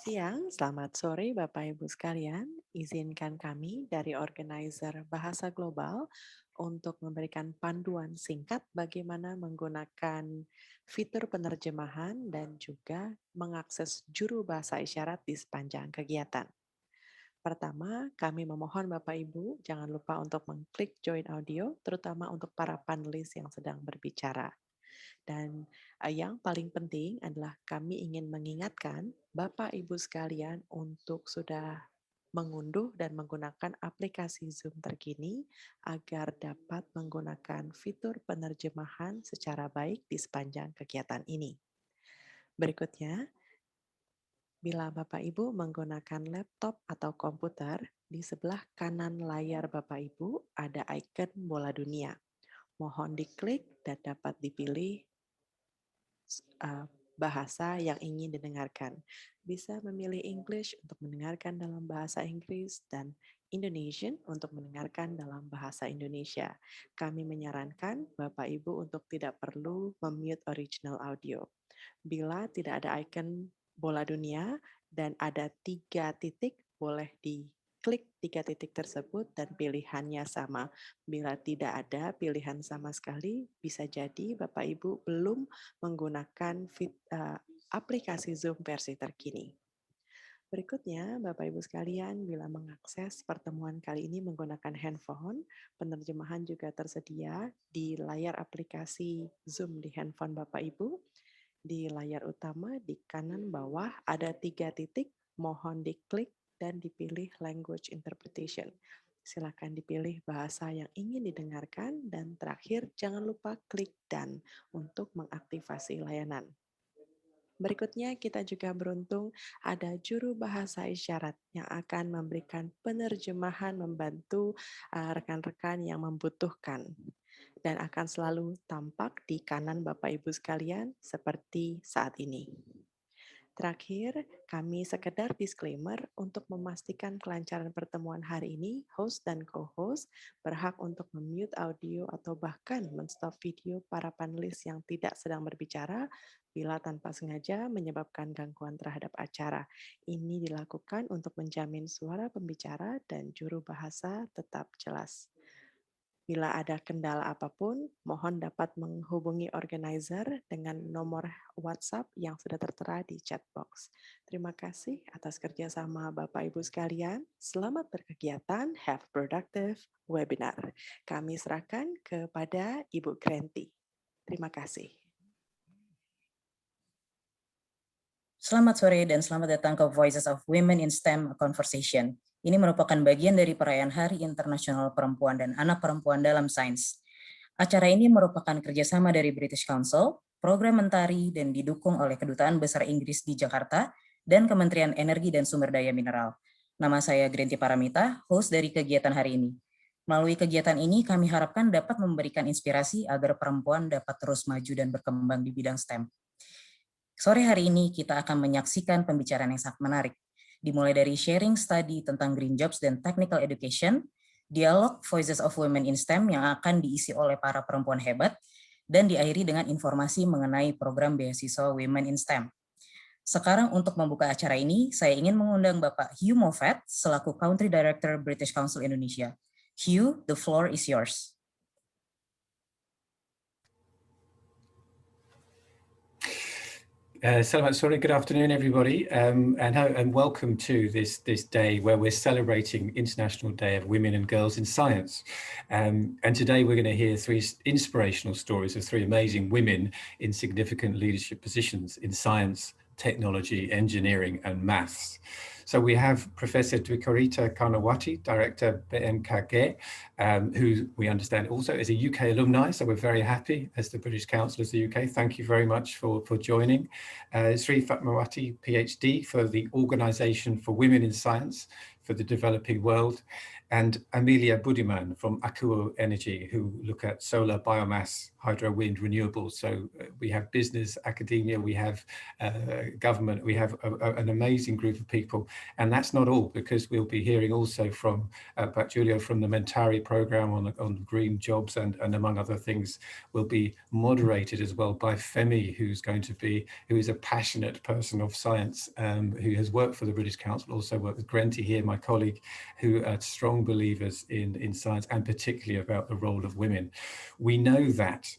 Siang, selamat sore Bapak Ibu sekalian. Izinkan kami dari organizer Bahasa Global untuk memberikan panduan singkat bagaimana menggunakan fitur penerjemahan dan juga mengakses juru bahasa isyarat di sepanjang kegiatan. Pertama, kami memohon Bapak Ibu jangan lupa untuk mengklik join audio, terutama untuk para panelis yang sedang berbicara. Dan yang paling penting adalah kami ingin mengingatkan Bapak Ibu sekalian untuk sudah mengunduh dan menggunakan aplikasi Zoom terkini agar dapat menggunakan fitur penerjemahan secara baik di sepanjang kegiatan ini. Berikutnya, bila Bapak Ibu menggunakan laptop atau komputer, di sebelah kanan layar Bapak Ibu ada icon bola dunia. Mohon diklik dan dapat dipilih bahasa yang ingin didengarkan. Bisa memilih English untuk mendengarkan dalam bahasa Inggris dan Indonesian untuk mendengarkan dalam bahasa Indonesia. Kami menyarankan Bapak Ibu untuk tidak perlu memute original audio. Bila tidak ada icon bola dunia dan ada 3 titik, boleh diklik 3 titik tersebut dan pilihannya sama. Bila tidak ada pilihan sama sekali, bisa jadi Bapak Ibu belum menggunakan aplikasi Zoom versi terkini. Berikutnya, Bapak Ibu sekalian, bila mengakses pertemuan kali ini menggunakan handphone, penerjemahan juga tersedia di layar aplikasi Zoom di handphone Bapak Ibu. Di layar utama di kanan bawah ada 3 titik, mohon diklik dan dipilih language interpretation. Silakan dipilih bahasa yang ingin didengarkan dan terakhir jangan lupa klik done untuk mengaktifasi layanan. Berikutnya kita juga beruntung ada juru bahasa isyarat yang akan memberikan penerjemahan membantu rekan-rekan yang membutuhkan dan akan selalu tampak di kanan Bapak Ibu sekalian seperti saat ini. Terakhir, kami sekedar disclaimer untuk memastikan kelancaran pertemuan hari ini, host dan co-host berhak untuk memute audio atau bahkan menstop video para panelis yang tidak sedang berbicara bila tanpa sengaja menyebabkan gangguan terhadap acara. Ini dilakukan untuk menjamin suara pembicara dan juru bahasa tetap jelas. Bila ada kendala apapun, mohon dapat menghubungi organizer dengan nomor WhatsApp yang sudah tertera di chat box. Terima kasih atas kerjasama Bapak Ibu sekalian. Selamat berkegiatan, have productive webinar. Kami serahkan kepada Ibu Grenti. Terima kasih. Selamat sore dan selamat datang ke Voices of Women in STEM Conversation. Ini merupakan bagian dari perayaan Hari Internasional Perempuan dan Anak Perempuan dalam Sains. Acara ini merupakan kerjasama dari British Council, Program Mentari, dan didukung oleh Kedutaan Besar Inggris di Jakarta dan Kementerian Energi dan Sumber Daya Mineral. Nama saya Grenti Paramita, host dari kegiatan hari ini. Melalui kegiatan ini, kami harapkan dapat memberikan inspirasi agar perempuan dapat terus maju dan berkembang di bidang STEM. Sore hari ini kita akan menyaksikan pembicaraan yang sangat menarik, dimulai dari sharing study tentang green jobs dan technical education, dialog Voices of Women in STEM yang akan diisi oleh para perempuan hebat, dan diakhiri dengan informasi mengenai program beasiswa Women in STEM. Sekarang untuk membuka acara ini, saya ingin mengundang Bapak Hugh Moffat selaku Country Director British Council Indonesia. Hugh, the floor is yours. Sorry, good afternoon, everybody, and welcome to this day where we're celebrating International Day of Women and Girls in Science. And today we're going to hear 3 inspirational stories of 3 amazing women in significant leadership positions in science, technology, engineering, and maths. So we have Professor Dwikorita Karnawati, Director BMKG, who we understand also is a UK alumni. So we're very happy as the British Council as the UK. Thank you very much for joining. Sri Fatmawati, PhD for the Organisation for Women in Science, for the developing world, and Amelia Budiman from Akuo Energy, who look at solar, biomass, hydro, wind, renewables. So we have business, academia, we have government, we have an amazing group of people. And that's not all, because we'll be hearing also from Julio from the Mentari program on green jobs, and among other things, will be moderated as well by Femi, who is a passionate person of science, who has worked for the British Council, also worked with Grenty here, my colleague, who are strong believers in science, and particularly about the role of women. We know that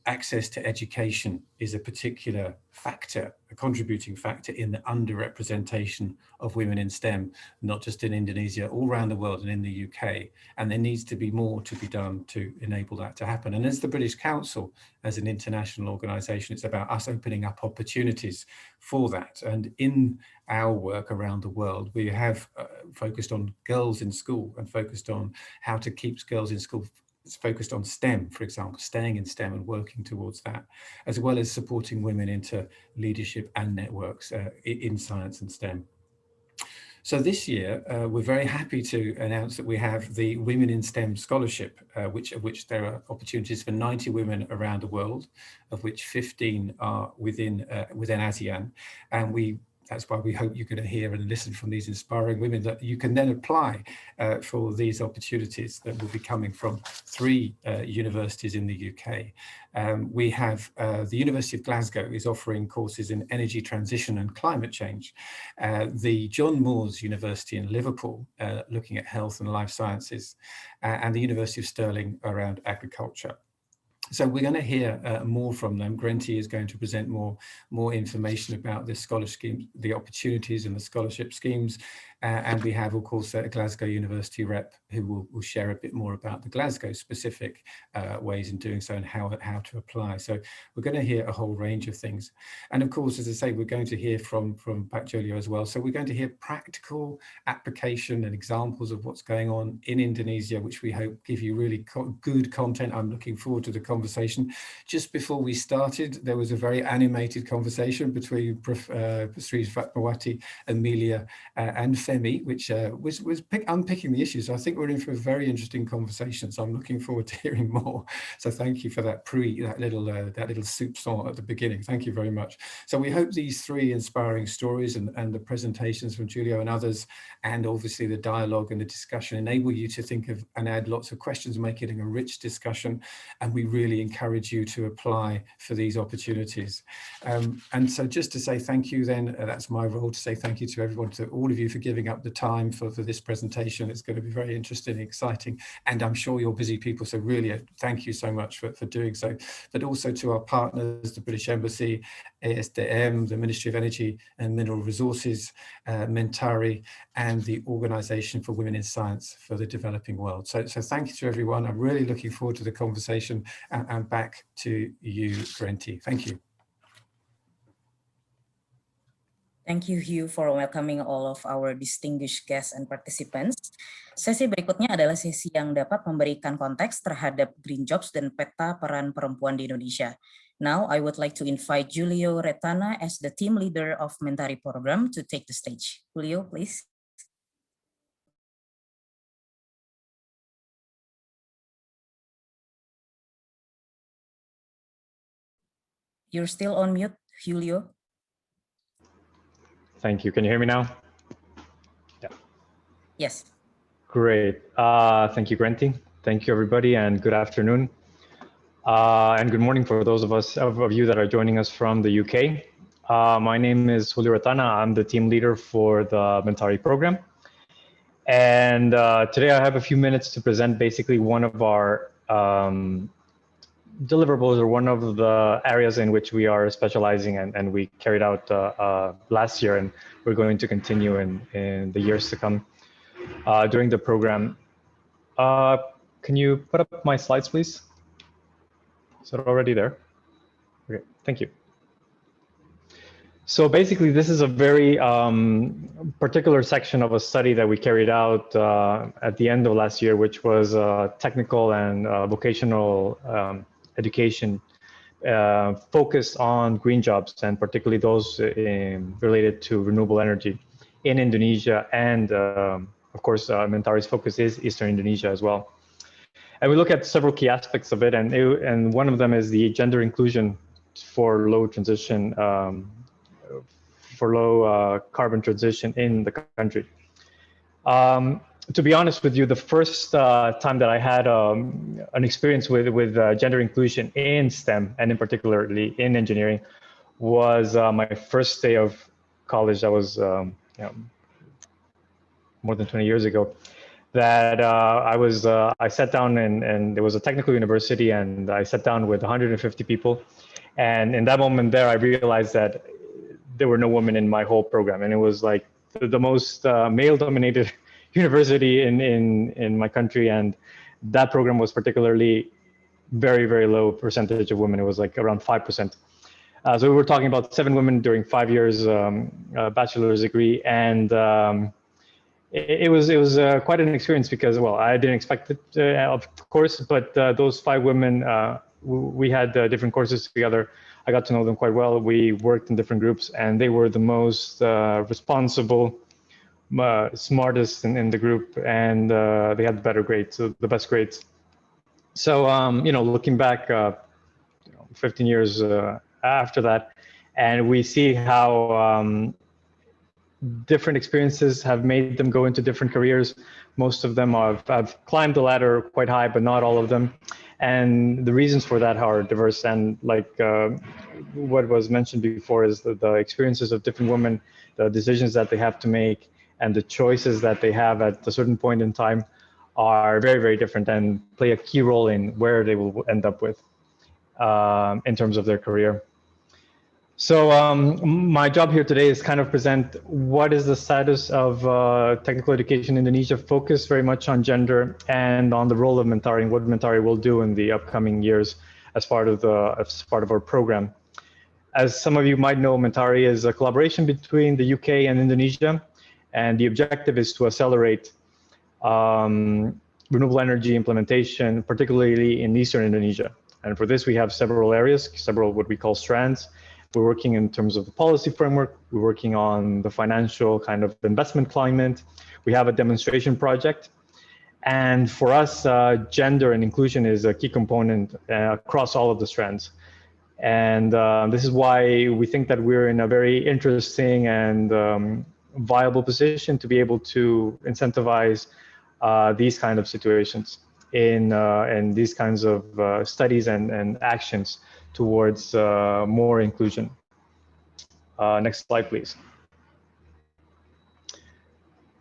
access to education is a particular factor, a contributing factor in the underrepresentation of women in STEM, not just in Indonesia, all around the world and in the UK. And there needs to be more to be done to enable that to happen. And as the British Council, as an international organisation, it's about us opening up opportunities for that. And in our work around the world, we have focused on girls in school and focused on how to keep girls in school. It's focused on STEM, for example, staying in STEM and working towards that, as well as supporting women into leadership and networks in science and STEM. So this year, we're very happy to announce that we have the Women in STEM Scholarship, of which there are opportunities for 90 women around the world, of which 15 are within ASEAN. And that's why we hope you're going to hear and listen from these inspiring women, that you can then apply for these opportunities that will be coming from 3 universities in the UK. We have the University of Glasgow is offering courses in energy transition and climate change. The John Moores University in Liverpool, looking at health and life sciences, and the University of Stirling around agriculture. So we're going to hear more from them. Grenty is going to present more information about the scholarship schemes, the opportunities and the scholarship schemes. And we have, of course, a Glasgow University rep who will share a bit more about the Glasgow specific ways in doing so and how to apply. So we're going to hear a whole range of things. And of course, as I say, we're going to hear from Pak Julio as well. So we're going to hear practical application and examples of what's going on in Indonesia, which we hope give you really good content. I'm looking forward to the conversation. Just before we started, there was a very animated conversation between Sri Fatmawati, Amelia, and Femi, which was unpicking the issues. So I think we're in for a very interesting conversation. So I'm looking forward to hearing more. So thank you for that little soup song at the beginning. Thank you very much. So we hope these 3 inspiring stories and the presentations from Julio and others, and obviously the dialogue and the discussion, enable you to think of and add lots of questions, make it a rich discussion. And we really encourage you to apply for these opportunities. And so just to say thank you then, that's my role, to say thank you to everyone, to all of you for giving up the time for this presentation. It's going to be very interesting and exciting, and I'm sure you're busy people, so really thank you so much for doing so. But also to our partners, the British Embassy, ASDM, the Ministry of Energy and Mineral Resources, Mentari, and the Organisation for Women in Science for the Developing World. So thank you to everyone. I'm really looking forward to the conversation, and back to you, Grenty. Thank you. Thank you, Hugh, for welcoming all of our distinguished guests and participants. Sesi berikutnya adalah sesi yang dapat memberikan konteks terhadap green jobs dan peta peran perempuan di Indonesia. Now, I would like to invite Julio Retana as the team leader of Mentari program to take the stage. Julio, please. You're still on mute, Julio. Thank you. Can you hear me now? Yeah. Yes. Great. Thank you, Grenty. Thank you, everybody, and good afternoon. And good morning for those of you that are joining us from the UK. My name is Julio Retana. I'm the team leader for the Mentari program. And today I have a few minutes to present basically one of our deliverables, or one of the areas in which we are specializing and we carried out last year, and we're going to continue in the years to come during the program. Can you put up my slides, please? Is it already there? Okay, thank you. So basically, this is a very particular section of a study that we carried out at the end of last year, which was technical and vocational education focused on green jobs, and particularly those related to renewable energy in Indonesia and of course, Mentari's focus is Eastern Indonesia as well. And we look at several key aspects of it, and one of them is the gender inclusion for low transition, for low carbon transition in the country. To be honest with you, the first time that I had an experience with gender inclusion in STEM, and in particularly in engineering, was my first day of college. That was more than 20 years ago. That I sat down and there was a technical university, and I sat down with 150 people. And in that moment there, I realized that there were no women in my whole program. And it was like the most male-dominated university in my country. And that program was particularly very, very low percentage of women. It was like around 5%. So we were talking about 7 women during 5 years bachelor's degree. And it was quite an experience because, well, I didn't expect it, of course, but those 5 women, we had different courses together. I got to know them quite well. We worked in different groups, and they were the most responsible, smartest in the group, and they had the better grades, so the best grades. So, looking back 15 years after that, and we see how different experiences have made them go into different careers. Most of them have climbed the ladder quite high, but not all of them. And the reasons for that are diverse. And like what was mentioned before is the experiences of different women, the decisions that they have to make, and the choices that they have at a certain point in time are very, very different and play a key role in where they will end up with in terms of their career. So my job here today is kind of present what is the status of technical education in Indonesia, focused very much on gender and on the role of Mentari and what Mentari will do in the upcoming years as part of our program. As some of you might know, Mentari is a collaboration between the UK and Indonesia, and the objective is to accelerate renewable energy implementation, particularly in Eastern Indonesia. And for this, we have several areas, several what we call strands. We're working in terms of the policy framework. We're working on the financial kind of investment climate. We have a demonstration project. And for us, gender and inclusion is a key component across all of the strands. And this is why we think that we're in a very interesting and viable position to be able to incentivize these kind of situations in these kinds of studies and actions towards more inclusion. Next slide, please.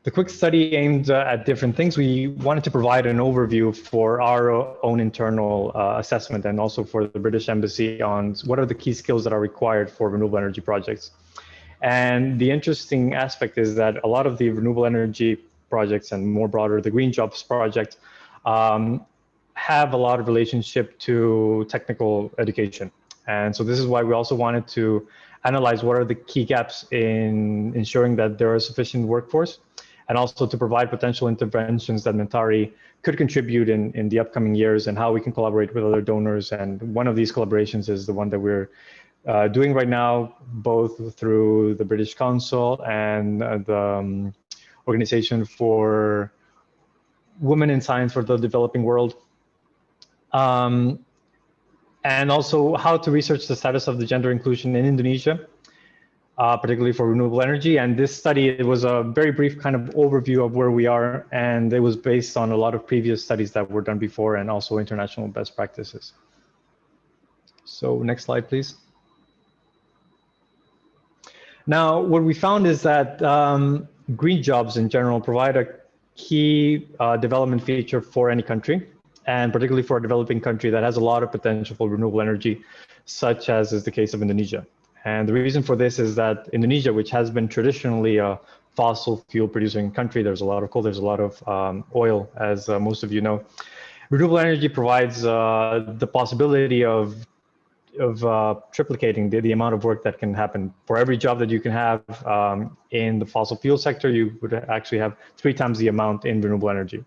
The quick study aimed at different things. We wanted to provide an overview for our own internal assessment and also for the British Embassy on what are the key skills that are required for renewable energy projects. And the interesting aspect is that a lot of the renewable energy projects and more broader, the Green Jobs project, have a lot of relationship to technical education. And so this is why we also wanted to analyze what are the key gaps in ensuring that there is sufficient workforce, and also to provide potential interventions that Mentari could contribute in the upcoming years and how we can collaborate with other donors. And one of these collaborations is the one that we're doing right now, both through the British Council and the Organization for Women in Science for the Developing World. And also how to research the status of the gender inclusion in Indonesia, particularly for renewable energy. And this study, it was a very brief kind of overview of where we are, and it was based on a lot of previous studies that were done before and also international best practices. So next slide, please. Now, what we found is that green jobs in general provide a key development feature for any country, and particularly for a developing country that has a lot of potential for renewable energy, such as is the case of Indonesia. And the reason for this is that Indonesia, which has been traditionally a fossil fuel producing country, there's a lot of coal, there's a lot of oil, as most of you know. Renewable energy provides the possibility of triplicating the amount of work that can happen. For every job that you can have in the fossil fuel sector, you would actually have 3 times the amount in renewable energy.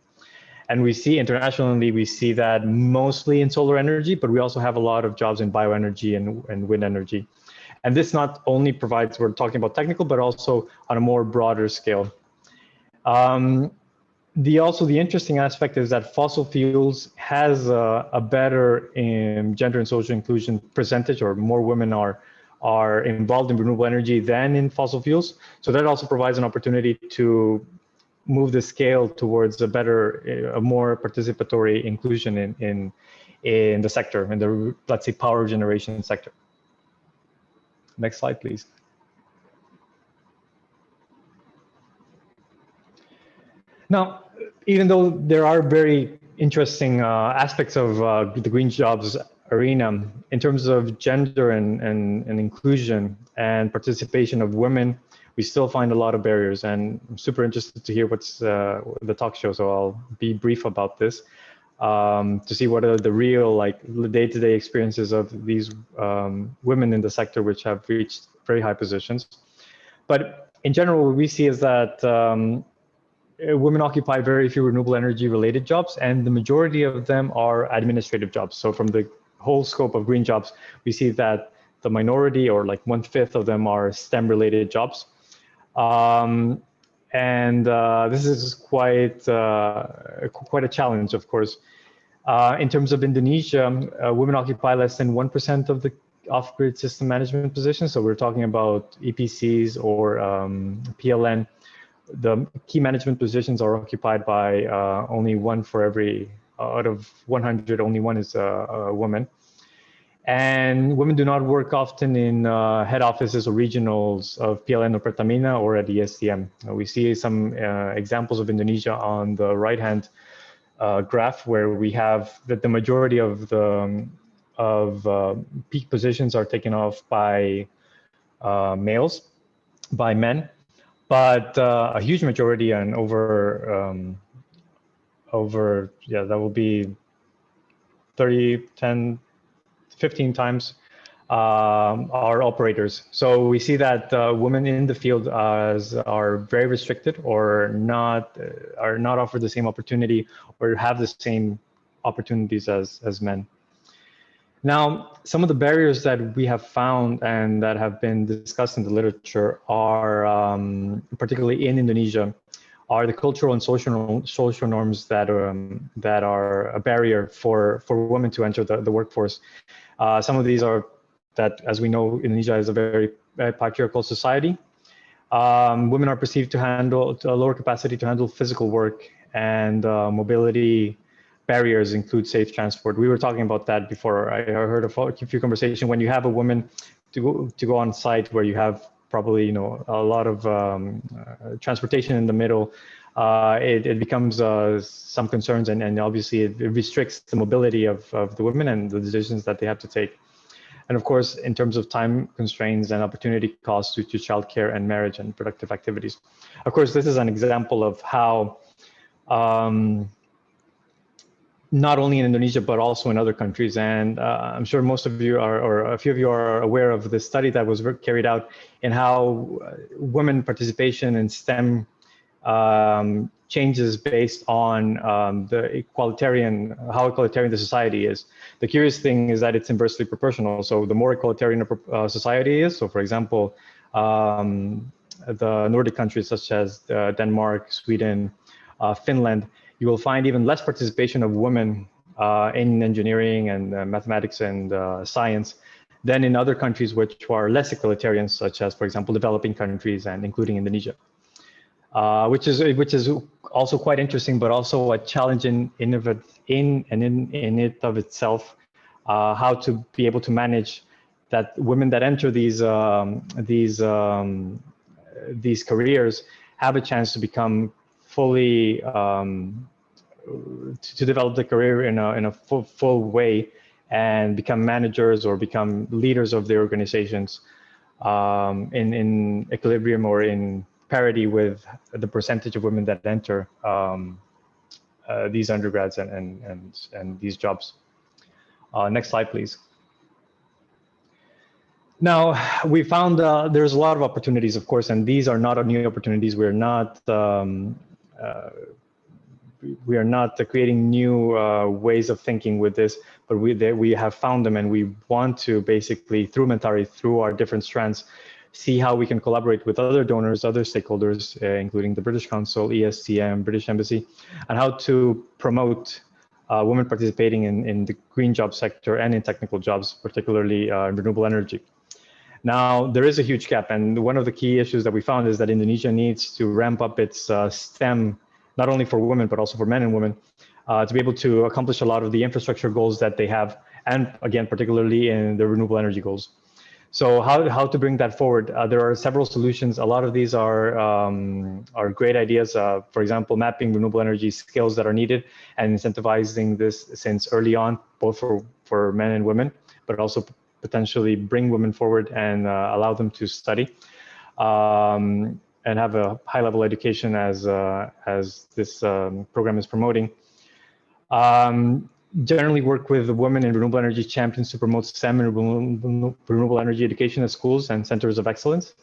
And we see internationally, we see that mostly in solar energy, but we also have a lot of jobs in bioenergy and wind energy. And this not only provides, we're talking about technical, but also on a more broader scale. the interesting aspect is that fossil fuels has a better gender and social inclusion percentage, or more women are involved in renewable energy than in fossil fuels. So that also provides an opportunity to move the scale towards a more participatory inclusion in the sector, in the, let's say, power generation sector. Next slide, please. Now, even though there are very interesting aspects of the green jobs arena, in terms of gender and inclusion and participation of women, we still find a lot of barriers. And I'm super interested to hear what's the talk show, so I'll be brief about this, to see what are the real, like, day-to-day experiences of these women in the sector which have reached very high positions. But in general, what we see is that women occupy very few renewable energy related jobs, and the majority of them are administrative jobs. So from the whole scope of green jobs, we see that the minority, or like 1/5 of them, are STEM related jobs. This is quite a challenge, of course. In terms of Indonesia, women occupy less than 1% of the off-grid system management positions. So we're talking about EPCs or PLN. The key management positions are occupied by only one for every, out of 100, only one is a woman. And women do not work often in head offices or regionals of PLN or Pertamina or at the ESDM. We see some examples of Indonesia on the right-hand graph, where we have that the majority of the peak positions are taken off by males, by men. But a huge majority, and over that will be 30, 10, 15 times, are operators. So we see that women in the field are very restricted, or are not offered the same opportunity, or have the same opportunities as men. Now, some of the barriers that we have found and that have been discussed in the literature are, particularly in Indonesia, are the cultural and social norms that are a barrier for women to enter the workforce. Some of these are that, as we know, Indonesia is a very patriarchal society. Women are perceived to handle a lower capacity to handle physical work, and mobility barriers include safe transport. We were talking about that before. I heard a few conversations. When you have a woman to go on site where you have probably a lot of transportation in the middle, it becomes some concerns, and obviously it restricts the mobility of the women and the decisions that they have to take. And of course, in terms of time constraints and opportunity costs due to childcare and marriage and productive activities. Of course, this is an example of how not only in Indonesia, but also in other countries. And I'm sure most of you are, or a few of you are aware of the study that was carried out in how women participation in STEM changes based on how egalitarian the society is. The curious thing is that it's inversely proportional. So the more egalitarian a society is, so for example, the Nordic countries such as Denmark, Sweden, Finland, you will find even less participation of women in engineering and mathematics and science than in other countries which are less egalitarian, such as, for example, developing countries and including Indonesia, which is also quite interesting, but also a challenge in it of itself, how to be able to manage that women that enter these careers have a chance to become fully to develop the career in a full way and become managers or become leaders of their organizations in equilibrium or in parity with the percentage of women that enter these undergrads and these jobs. Next slide, please. Now, we found there's a lot of opportunities, of course, and these are not new opportunities. We are not creating new ways of thinking with this, but we have found them, and we want to basically, through Mentari, through our different strands, see how we can collaborate with other donors, other stakeholders, including the British Council, ESTM, British Embassy, and how to promote women participating in the green job sector and in technical jobs, particularly renewable energy. Now, there is a huge gap, and one of the key issues that we found is that Indonesia needs to ramp up its STEM, not only for women, but also for men and women, to be able to accomplish a lot of the infrastructure goals that they have, and again, particularly in the renewable energy goals. So how to bring that forward? There are several solutions. A lot of these are great ideas. For example, mapping renewable energy skills that are needed and incentivizing this since early on, both for men and women, but also potentially bring women forward and allow them to study and have a high-level education as this program is promoting. Generally work with the women in renewable energy champions to promote STEM and renewable energy education at schools and centers of excellence.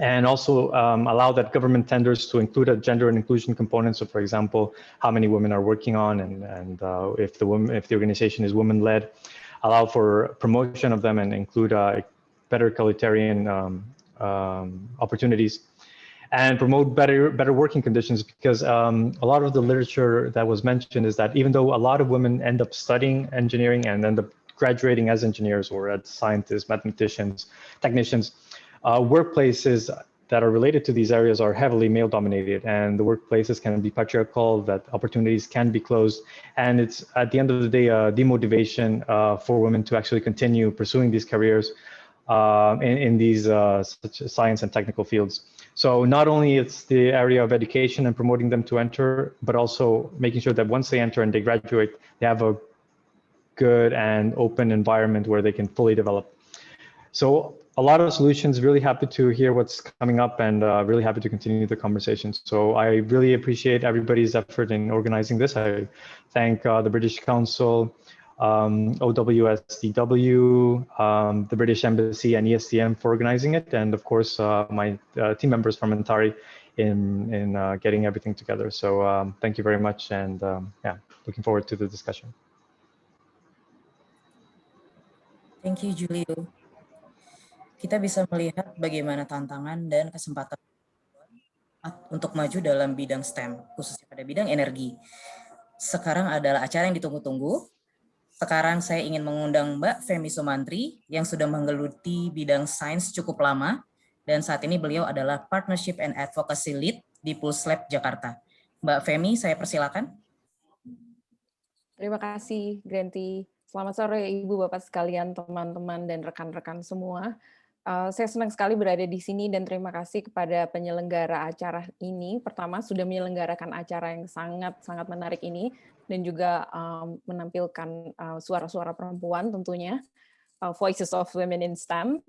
And also allow that government tenders to include a gender and inclusion component. So for example, how many women are working on and if the organization is women-led, allow for promotion of them and include better egalitarian opportunities. And promote better working conditions, because a lot of the literature that was mentioned is that even though a lot of women end up studying engineering and end up graduating as engineers or as scientists, mathematicians, technicians, workplaces that are related to these areas are heavily male dominated, and the workplaces can be patriarchal, that opportunities can be closed. And it's at the end of the day, a demotivation for women to actually continue pursuing these careers in these such science and technical fields. So not only it's the area of education and promoting them to enter, but also making sure that once they enter and they graduate, they have a good and open environment where they can fully develop. So a lot of solutions, really happy to hear what's coming up and really happy to continue the conversation. So I really appreciate everybody's effort in organizing this. I thank the British Council, OWSDW, the British Embassy and ESTM for organizing it, and of course my team members from Mentari in getting everything together. So thank you very much, and yeah, looking forward to the discussion. Thank you, Julio. Kita bisa melihat bagaimana tantangan dan kesempatan untuk maju dalam bidang STEM, khususnya pada bidang energi. Sekarang adalah acara yang ditunggu-tunggu. Sekarang saya ingin mengundang Mbak Femi Sumantri yang sudah menggeluti bidang sains cukup lama, dan saat ini beliau adalah Partnership and Advocacy Lead di Pulse Lab Jakarta. Mbak Femi, saya persilakan. Terima kasih, Granty. Selamat sore, Ibu, Bapak sekalian, teman-teman, dan rekan-rekan semua. Saya senang sekali berada di sini dan terima kasih kepada penyelenggara acara ini. Pertama, sudah menyelenggarakan acara yang sangat-sangat menarik ini dan juga menampilkan suara-suara perempuan tentunya, Voices of Women in STEM.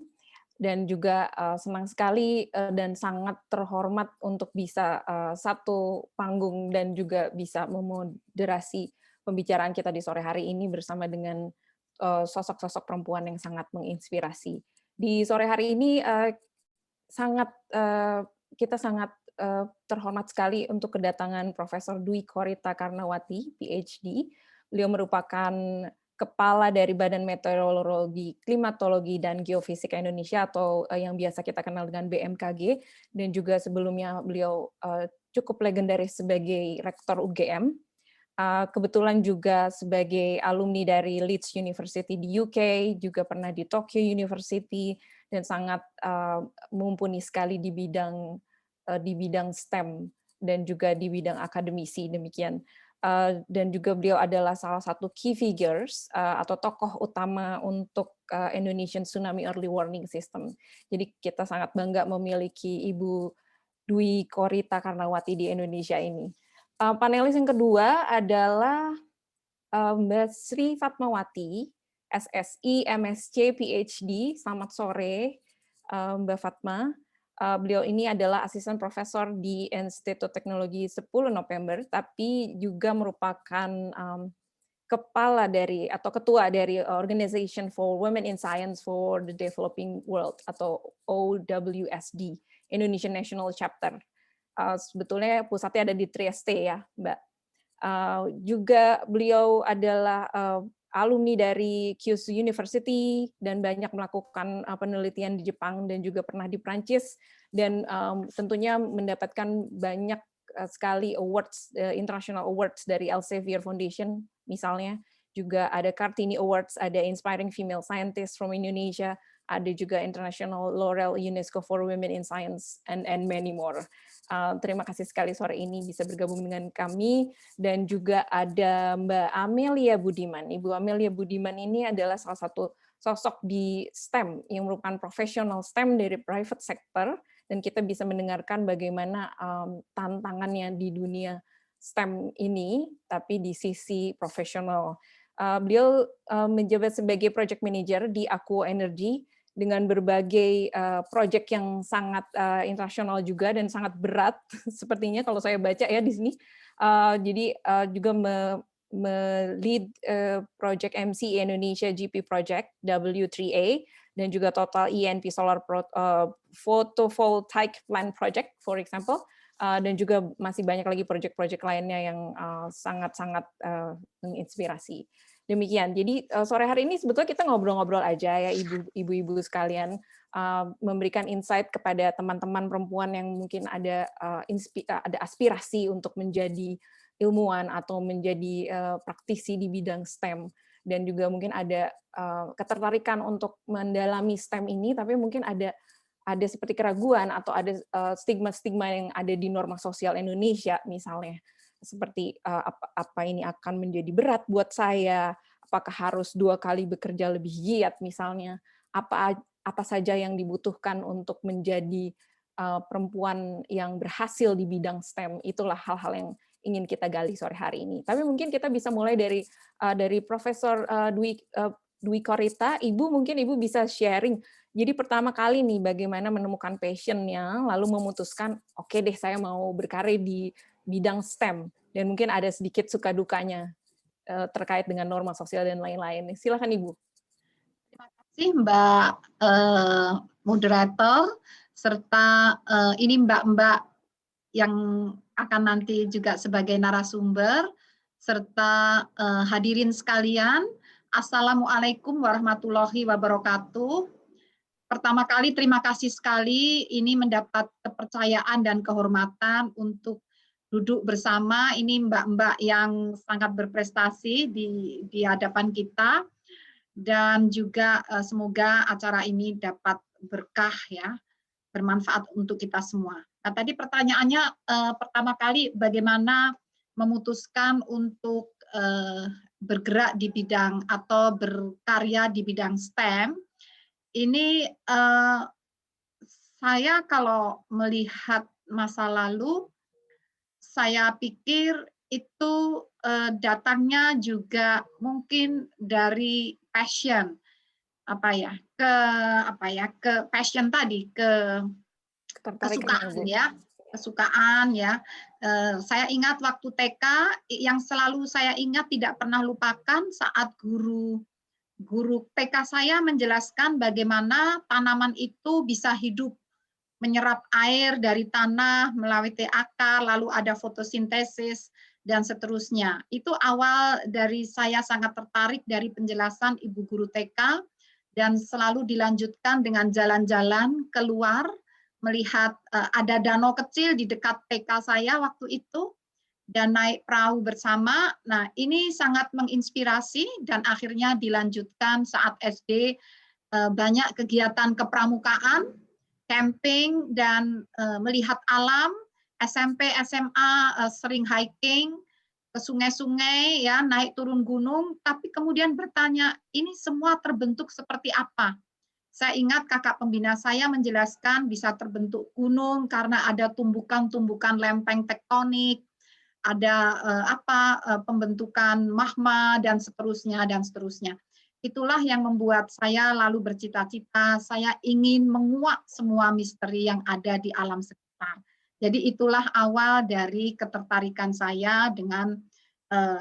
Dan juga senang sekali dan sangat terhormat untuk bisa satu panggung dan juga bisa memoderasi pembicaraan kita di sore hari ini bersama dengan sosok-sosok perempuan yang sangat menginspirasi. Di sore hari ini kita sangat terhormat sekali untuk kedatangan Profesor Dwi Korita Karnawati, PhD. Beliau merupakan Kepala dari Badan Meteorologi, Klimatologi, dan Geofisika Indonesia atau yang biasa kita kenal dengan BMKG, dan juga sebelumnya beliau cukup legendaris sebagai Rektor UGM. Kebetulan juga sebagai alumni dari Leeds University di UK, juga pernah di Tokyo University, dan sangat mumpuni sekali di bidang STEM dan juga di bidang akademisi, demikian. Dan juga beliau adalah salah satu key figures atau tokoh utama untuk Indonesian Tsunami Early Warning System. Jadi kita sangat bangga memiliki Ibu Dwi Korita Karnawati di Indonesia ini. Panelis yang kedua adalah Mbak Sri Fatmawati, SSI, MSc, PhD. Selamat sore, Mbak Fatma. Beliau ini adalah asisten profesor di Institut Teknologi 10 November, tapi juga merupakan kepala dari atau ketua dari Organization for Women in Science for the Developing World atau OWSD, Indonesian National Chapter. Sebetulnya pusatnya ada di Trieste ya, Mbak. Juga beliau adalah alumni dari Kyushu University dan banyak melakukan penelitian di Jepang dan juga pernah di Prancis, dan tentunya mendapatkan banyak sekali awards, international awards dari Elsevier Foundation misalnya. Juga ada Kartini Awards, ada Inspiring Female Scientists from Indonesia, ada juga International Laurel UNESCO for Women in Science, and many more. Terima kasih sekali sore ini bisa bergabung dengan kami, dan juga ada Mbak Amelia Budiman. Ibu Amelia Budiman ini adalah salah satu sosok di STEM yang merupakan profesional STEM dari private sector, dan kita bisa mendengarkan bagaimana tantangannya di dunia STEM ini, tapi di sisi profesional. Beliau menjabat sebagai project manager di Aquo Energy dengan berbagai proyek yang sangat internasional juga dan sangat berat sepertinya kalau saya baca ya di sini. Jadi juga lead project MC Indonesia GP Project W3A dan juga Total ENP Solar Photovoltaic Plant Project, for example. Dan juga masih banyak lagi proyek-proyek lainnya yang sangat-sangat menginspirasi. Demikian. Jadi sore hari ini sebetulnya kita ngobrol-ngobrol aja ya ibu-ibu sekalian, memberikan insight kepada teman-teman perempuan yang mungkin ada aspirasi untuk menjadi ilmuwan atau menjadi praktisi di bidang STEM, dan juga mungkin ada ketertarikan untuk mendalami STEM ini, tapi mungkin ada seperti keraguan atau ada stigma-stigma yang ada di norma sosial Indonesia misalnya, seperti apa ini akan menjadi berat buat saya, apakah harus 2 kali bekerja lebih giat misalnya, apa saja yang dibutuhkan untuk menjadi perempuan yang berhasil di bidang STEM. Itulah hal-hal yang ingin kita gali sore hari ini. Tapi mungkin kita bisa mulai dari Profesor Dwi Korita. Ibu, mungkin Ibu bisa sharing. Jadi pertama kali nih bagaimana menemukan passion-nya, lalu memutuskan, oke deh saya mau berkarir di bidang STEM, dan mungkin ada sedikit suka dukanya terkait dengan norma sosial dan lain-lain. Silakan Ibu. Terima kasih Mbak moderator, serta ini mbak-mbak yang akan nanti juga sebagai narasumber, serta hadirin sekalian. Assalamualaikum warahmatullahi wabarakatuh. Pertama kali terima kasih sekali ini mendapat kepercayaan dan kehormatan untuk duduk bersama ini mbak-mbak yang sangat berprestasi di hadapan kita, dan juga semoga acara ini dapat berkah ya, bermanfaat untuk kita semua. Nah, tadi pertanyaannya pertama kali bagaimana memutuskan untuk bergerak di bidang atau berkarya di bidang STEM. Ini saya kalau melihat masa lalu, saya pikir itu datangnya juga mungkin dari passion, ke passion tadi, ke kesukaan ya, kesukaan ya. Saya ingat waktu TK, yang selalu saya ingat tidak pernah lupakan saat guru TK saya menjelaskan bagaimana tanaman itu bisa hidup, menyerap air dari tanah melalui akar, lalu ada fotosintesis, dan seterusnya. Itu awal dari saya sangat tertarik dari penjelasan Ibu Guru TK, dan selalu dilanjutkan dengan jalan-jalan keluar, melihat ada danau kecil di dekat TK saya waktu itu, dan naik perahu bersama. Nah, ini sangat menginspirasi, dan akhirnya dilanjutkan saat SD, banyak kegiatan kepramukaan, camping, dan melihat alam. SMP, SMA sering hiking ke sungai-sungai, ya, naik turun gunung, tapi kemudian bertanya, ini semua terbentuk seperti apa? Saya ingat kakak pembina saya menjelaskan bisa terbentuk gunung karena ada tumbukan-tumbukan lempeng tektonik, ada pembentukan magma, dan seterusnya, dan seterusnya. Itulah yang membuat saya lalu bercita-cita, saya ingin menguak semua misteri yang ada di alam sekitar. Jadi itulah awal dari ketertarikan saya dengan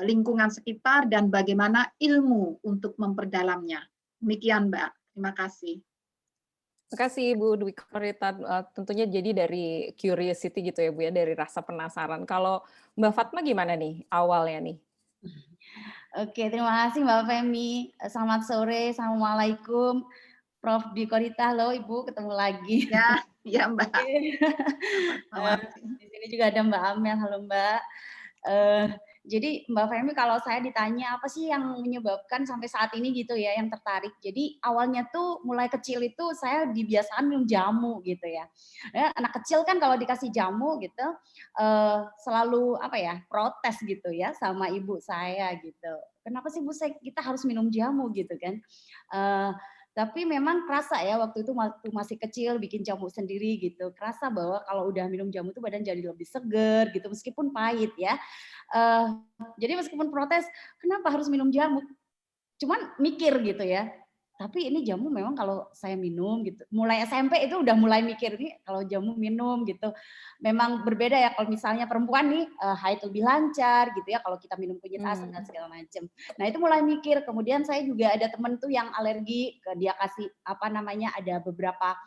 lingkungan sekitar dan bagaimana ilmu untuk memperdalamnya. Demikian Mbak, terima kasih. Terima kasih Ibu Dwi Korita. Tentunya jadi dari curiosity gitu ya Bu ya, dari rasa penasaran. Kalau Mbak Fatma gimana nih awalnya nih? Oke, terima kasih Mbak Femi. Selamat sore, assalamualaikum. Prof. Dwi Korita, halo Ibu, ketemu lagi. Ya Mbak. Di sini juga ada Mbak Amel, halo Mbak. Jadi Mbak Femi, kalau saya ditanya apa sih yang menyebabkan sampai saat ini gitu ya, yang tertarik. Jadi awalnya tuh mulai kecil itu saya dibiasakan minum jamu gitu ya. Anak kecil kan kalau dikasih jamu gitu selalu apa ya, protes gitu ya sama ibu saya gitu. Kenapa sih Bu, kita harus minum jamu gitu kan? Tapi memang kerasa ya waktu itu masih kecil bikin jamu sendiri gitu. Kerasa bahwa kalau udah minum jamu tuh badan jadi lebih seger gitu meskipun pahit ya. Jadi meskipun protes, kenapa harus minum jamu? Cuman mikir gitu ya. Tapi ini jamu memang kalau saya minum gitu. Mulai SMP itu udah mulai mikir nih kalau jamu minum gitu. Memang berbeda ya kalau misalnya perempuan nih haid lebih lancar gitu ya kalau kita minum kunyit asam dan segala macam. Nah, itu mulai mikir. Kemudian saya juga ada temen tuh yang alergi, dia kasih apa namanya ada beberapa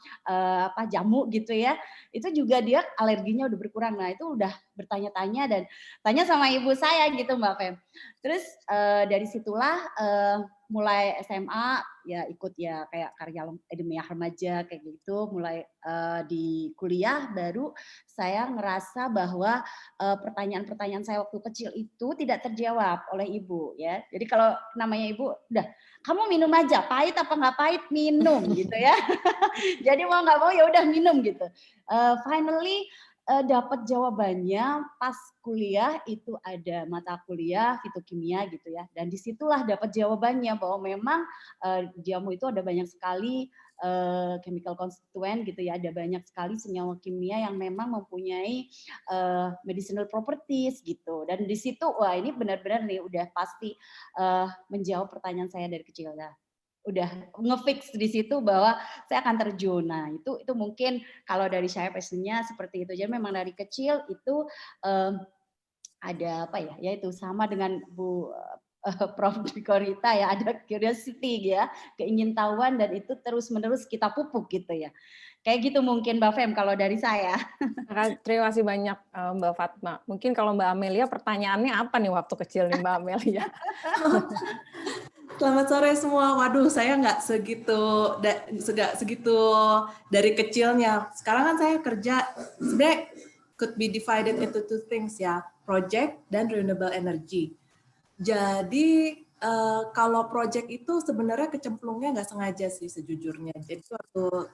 jamu gitu ya. Itu juga dia alerginya udah berkurang. Nah, itu udah bertanya-tanya dan tanya sama ibu saya gitu Mbak Fem. Terus dari situlah mulai SMA ya ikut ya kayak karya ilmiah remaja kayak gitu, mulai di kuliah baru saya ngerasa bahwa pertanyaan-pertanyaan saya waktu kecil itu tidak terjawab oleh ibu ya. Jadi kalau namanya ibu udah kamu minum aja, pahit apa nggak pahit minum gitu ya. Jadi mau nggak mau ya udah minum gitu. Finally dapat jawabannya pas kuliah itu ada mata kuliah fitokimia gitu ya, dan disitulah dapat jawabannya bahwa memang jamu itu ada banyak sekali chemical constituent gitu ya, ada banyak sekali senyawa kimia yang memang mempunyai medicinal properties gitu, dan di situ wah ini benar-benar nih udah pasti menjawab pertanyaan saya dari kecil ya. Udah ngefix di situ bahwa saya akan terjun. Nah, itu mungkin kalau dari saya passionnya seperti itu. Jadi memang dari kecil itu ada apa ya? Yaitu sama dengan Bu Prof. Dwi Korita ya, ada curiosity ya, keingintahuan dan itu terus-menerus kita pupuk gitu ya. Kayak gitu mungkin Mbak Fem kalau dari saya. Terima kasih banyak Mbak Fatma. Mungkin kalau Mbak Amelia pertanyaannya apa nih waktu kecil nih Mbak Amelia? Selamat sore semua. Waduh, saya nggak segitu dari kecilnya. Sekarang kan saya kerja, sebenarnya could be divided into two things ya, project dan renewable energy. Jadi kalau project itu sebenarnya kecemplungnya nggak sengaja sih sejujurnya. Jadi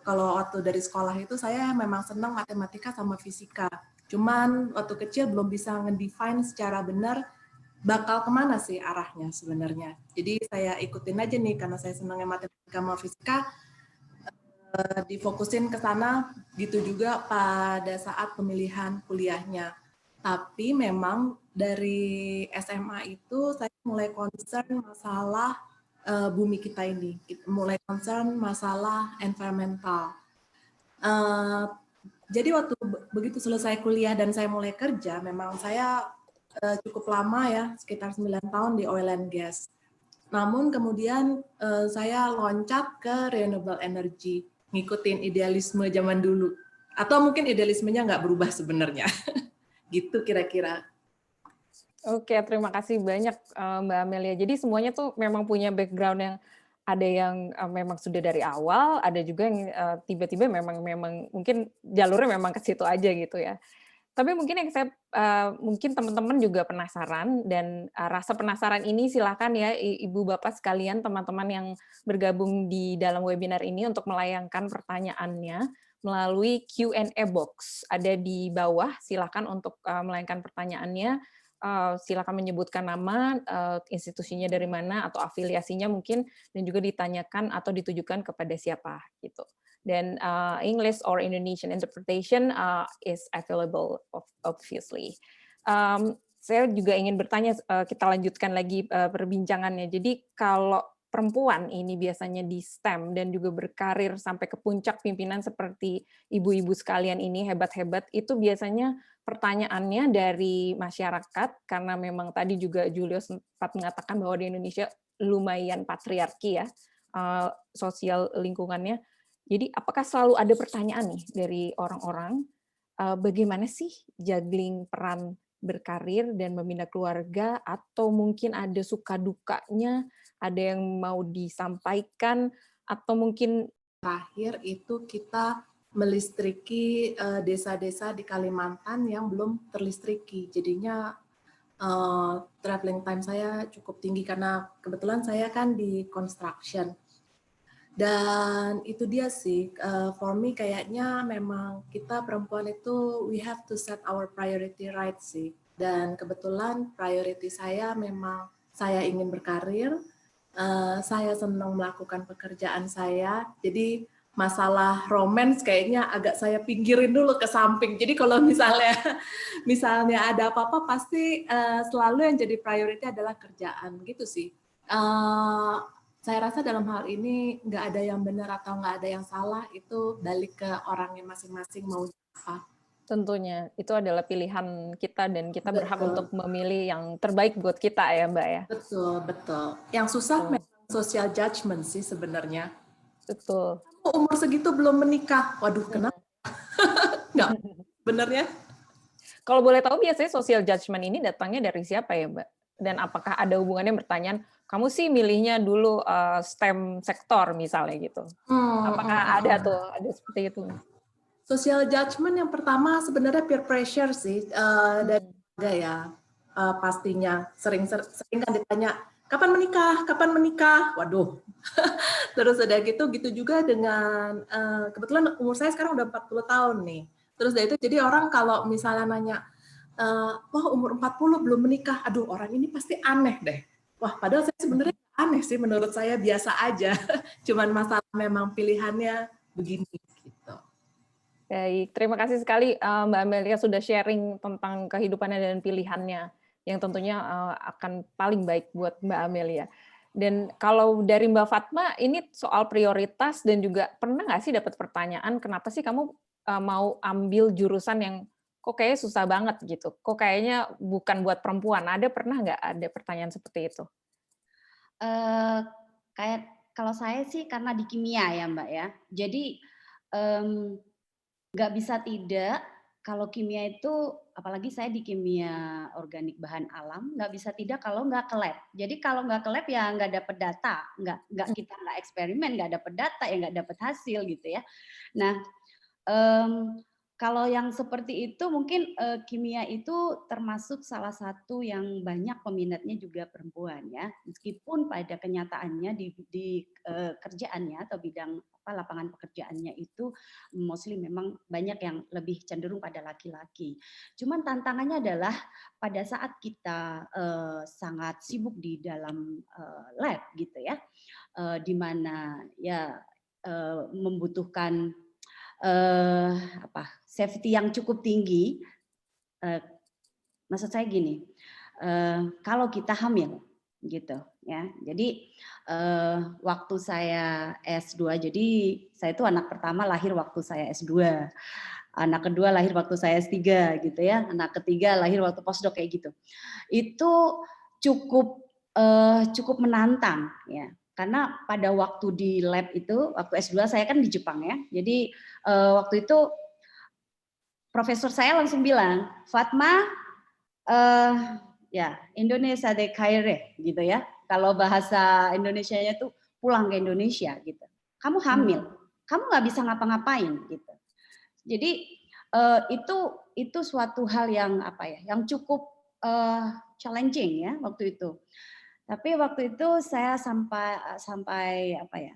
waktu dari sekolah itu saya memang senang matematika sama fisika. Cuman waktu kecil belum bisa ngedefine secara benar bakal kemana sih arahnya sebenarnya. Jadi saya ikutin aja nih karena saya senangnya matematika sama fisika, difokusin ke sana gitu juga pada saat pemilihan kuliahnya. Tapi memang dari SMA itu saya mulai concern masalah bumi kita ini, mulai concern masalah environmental. Jadi waktu begitu selesai kuliah dan saya mulai kerja, memang saya cukup lama ya, sekitar 9 tahun di oil and gas. Namun kemudian saya loncat ke renewable energy, ngikutin idealisme zaman dulu. Atau mungkin idealismenya nggak berubah sebenarnya. Gitu kira-kira. Oke, terima kasih banyak Mbak Amelia. Jadi semuanya tuh memang punya background yang ada yang memang sudah dari awal, ada juga yang tiba-tiba memang mungkin jalurnya memang ke situ aja gitu ya. Tapi mungkin yang saya mungkin teman-teman juga penasaran dan rasa penasaran ini silakan ya Ibu Bapak sekalian, teman-teman yang bergabung di dalam webinar ini untuk melayangkan pertanyaannya melalui Q&A box. Ada di bawah, silakan untuk melayangkan pertanyaannya. Silakan menyebutkan nama, institusinya dari mana atau afiliasinya mungkin, dan juga ditanyakan atau ditujukan kepada siapa gitu. Dan English or Indonesian interpretation is available obviously. Saya juga ingin bertanya, kita lanjutkan lagi perbincangannya. Jadi kalau perempuan ini biasanya di STEM dan juga berkarir sampai ke puncak pimpinan seperti ibu-ibu sekalian ini hebat-hebat, itu biasanya pertanyaannya dari masyarakat, karena memang tadi juga Julio sempat mengatakan bahwa di Indonesia lumayan patriarki ya, sosial lingkungannya. Jadi apakah selalu ada pertanyaan nih dari orang-orang, bagaimana sih juggling peran berkarir dan membina keluarga, atau mungkin ada suka dukanya, ada yang mau disampaikan, atau mungkin terakhir itu kita melistriki desa-desa di Kalimantan yang belum terlistriki. Jadinya traveling time saya cukup tinggi karena kebetulan saya kan di construction. Dan itu dia sih, for me kayaknya memang kita perempuan itu we have to set our priority right sih. Dan kebetulan priority saya memang saya ingin berkarir, saya senang melakukan pekerjaan saya, jadi masalah romance kayaknya agak saya pinggirin dulu ke samping. Jadi kalau misalnya ada apa-apa pasti selalu yang jadi priority adalah kerjaan gitu sih. Saya rasa dalam hal ini nggak ada yang benar atau nggak ada yang salah, itu balik ke orangnya masing-masing mau apa. tentunya itu adalah pilihan kita dan kita berhak untuk memilih yang terbaik buat kita ya Mbak ya. Betul, betul. Yang susah memang social judgment sih sebenarnya. Betul. Kamu umur segitu belum menikah, waduh kenapa? Nggak, benernya? Kalau boleh tahu biasanya social judgment ini datangnya dari siapa ya Mbak? Dan apakah ada hubungannya pertanyaan, kamu sih milihnya dulu STEM sektor misalnya gitu. Apakah ada seperti itu? Social judgment yang pertama sebenarnya peer pressure sih, dari keluarga ya, pastinya. Sering kan ditanya, kapan menikah? Waduh. Terus udah gitu juga dengan, kebetulan umur saya sekarang udah 40 tahun nih. Terus dari itu jadi orang kalau misalnya nanya, wah umur 40 belum menikah, aduh orang ini pasti aneh deh. Wah padahal saya sebenarnya aneh sih, menurut saya biasa aja. Cuman masalah memang pilihannya begini gitu. Baik, terima kasih sekali Mbak Amelia sudah sharing tentang kehidupannya dan pilihannya yang tentunya akan paling baik buat Mbak Amelia. Dan kalau dari Mbak Fatma, ini soal prioritas dan juga pernah nggak sih dapat pertanyaan, kenapa sih kamu mau ambil jurusan yang kok kayaknya susah banget gitu, kok kayaknya bukan buat perempuan, pernah nggak ada pertanyaan seperti itu? Kayak kalau saya sih karena di kimia ya Mbak ya, jadi nggak bisa tidak, kalau kimia itu, apalagi saya di kimia organik bahan alam, nggak bisa tidak kalau nggak ke lab. Jadi kalau nggak ke lab ya nggak dapat data, kita nggak eksperimen, nggak dapat data ya nggak dapat hasil gitu ya. Nah, kalau yang seperti itu mungkin kimia itu termasuk salah satu yang banyak peminatnya juga perempuan ya, meskipun pada kenyataannya di kerjaannya atau bidang lapangan pekerjaannya itu mostly memang banyak yang lebih cenderung pada laki-laki. Cuman tantangannya adalah pada saat kita sangat sibuk di dalam lab gitu ya, di mana ya membutuhkan safety yang cukup tinggi. Maksud saya gini, kalau kita hamil gitu ya. Jadi waktu saya S2, jadi saya itu anak pertama lahir waktu saya S2. Anak kedua lahir waktu saya S3 gitu ya. Anak ketiga lahir waktu postdoc kayak gitu. Itu cukup menantang ya. Karena pada waktu di lab itu, waktu S2 saya kan di Jepang ya. Jadi waktu itu profesor saya langsung bilang, Fatma, ya Indonesia de Kaire gitu ya. Kalau bahasa Indonesianya itu pulang ke Indonesia gitu. Kamu hamil, kamu nggak bisa ngapa-ngapain gitu. Jadi itu suatu hal yang yang cukup challenging ya waktu itu. Tapi waktu itu saya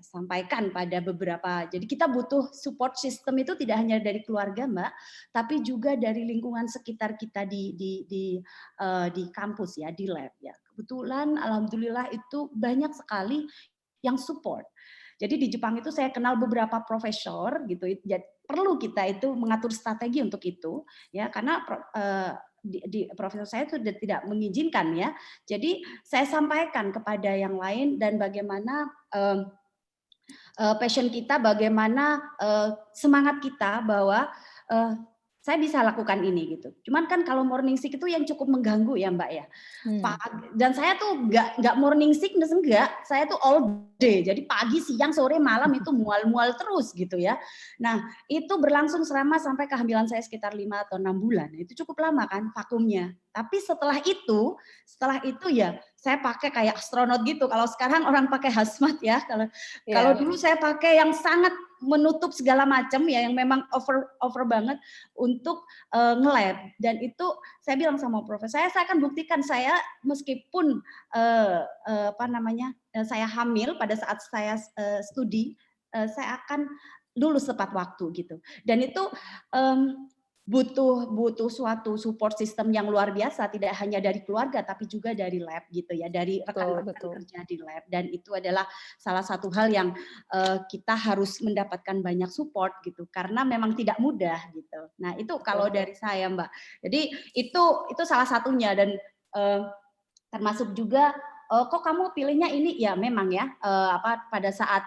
sampaikan pada beberapa, jadi kita butuh support system itu tidak hanya dari keluarga Mbak, tapi juga dari lingkungan sekitar kita di kampus ya, di lab ya. Kebetulan alhamdulillah itu banyak sekali yang support. Jadi di Jepang itu saya kenal beberapa profesor gitu, jadi perlu kita itu mengatur strategi untuk itu ya, karena profesor saya itu tidak mengizinkan ya. Jadi saya sampaikan kepada yang lain dan bagaimana passion kita, bagaimana semangat kita bahwa saya bisa lakukan ini gitu. Cuman kan kalau morning sick itu yang cukup mengganggu ya Mbak ya. Dan saya tuh nggak morning sickness, enggak. Saya tuh all day. Jadi pagi, siang, sore, malam itu mual-mual terus gitu ya. Nah itu berlangsung selama sampai kehamilan saya sekitar 5 atau 6 bulan. Itu cukup lama kan vakumnya. Tapi setelah itu ya saya pakai kayak astronot gitu. Kalau sekarang orang pakai hazmat ya. Kalau dulu saya pakai yang sangat menutup segala macam ya, yang memang over banget untuk nge-lab. Dan itu saya bilang sama profesor, saya akan buktikan saya meskipun saya hamil pada saat saya studi, saya akan lulus tepat waktu gitu. Dan itu butuh suatu support system yang luar biasa, tidak hanya dari keluarga tapi juga dari lab gitu ya, dari rekan-rekan kerja di lab. Dan itu adalah salah satu hal yang kita harus mendapatkan banyak support gitu, karena memang tidak mudah gitu. Nah itu kalau dari saya Mbak. Jadi itu salah satunya. Dan termasuk juga kok kamu pilihnya ini ya, memang ya pada saat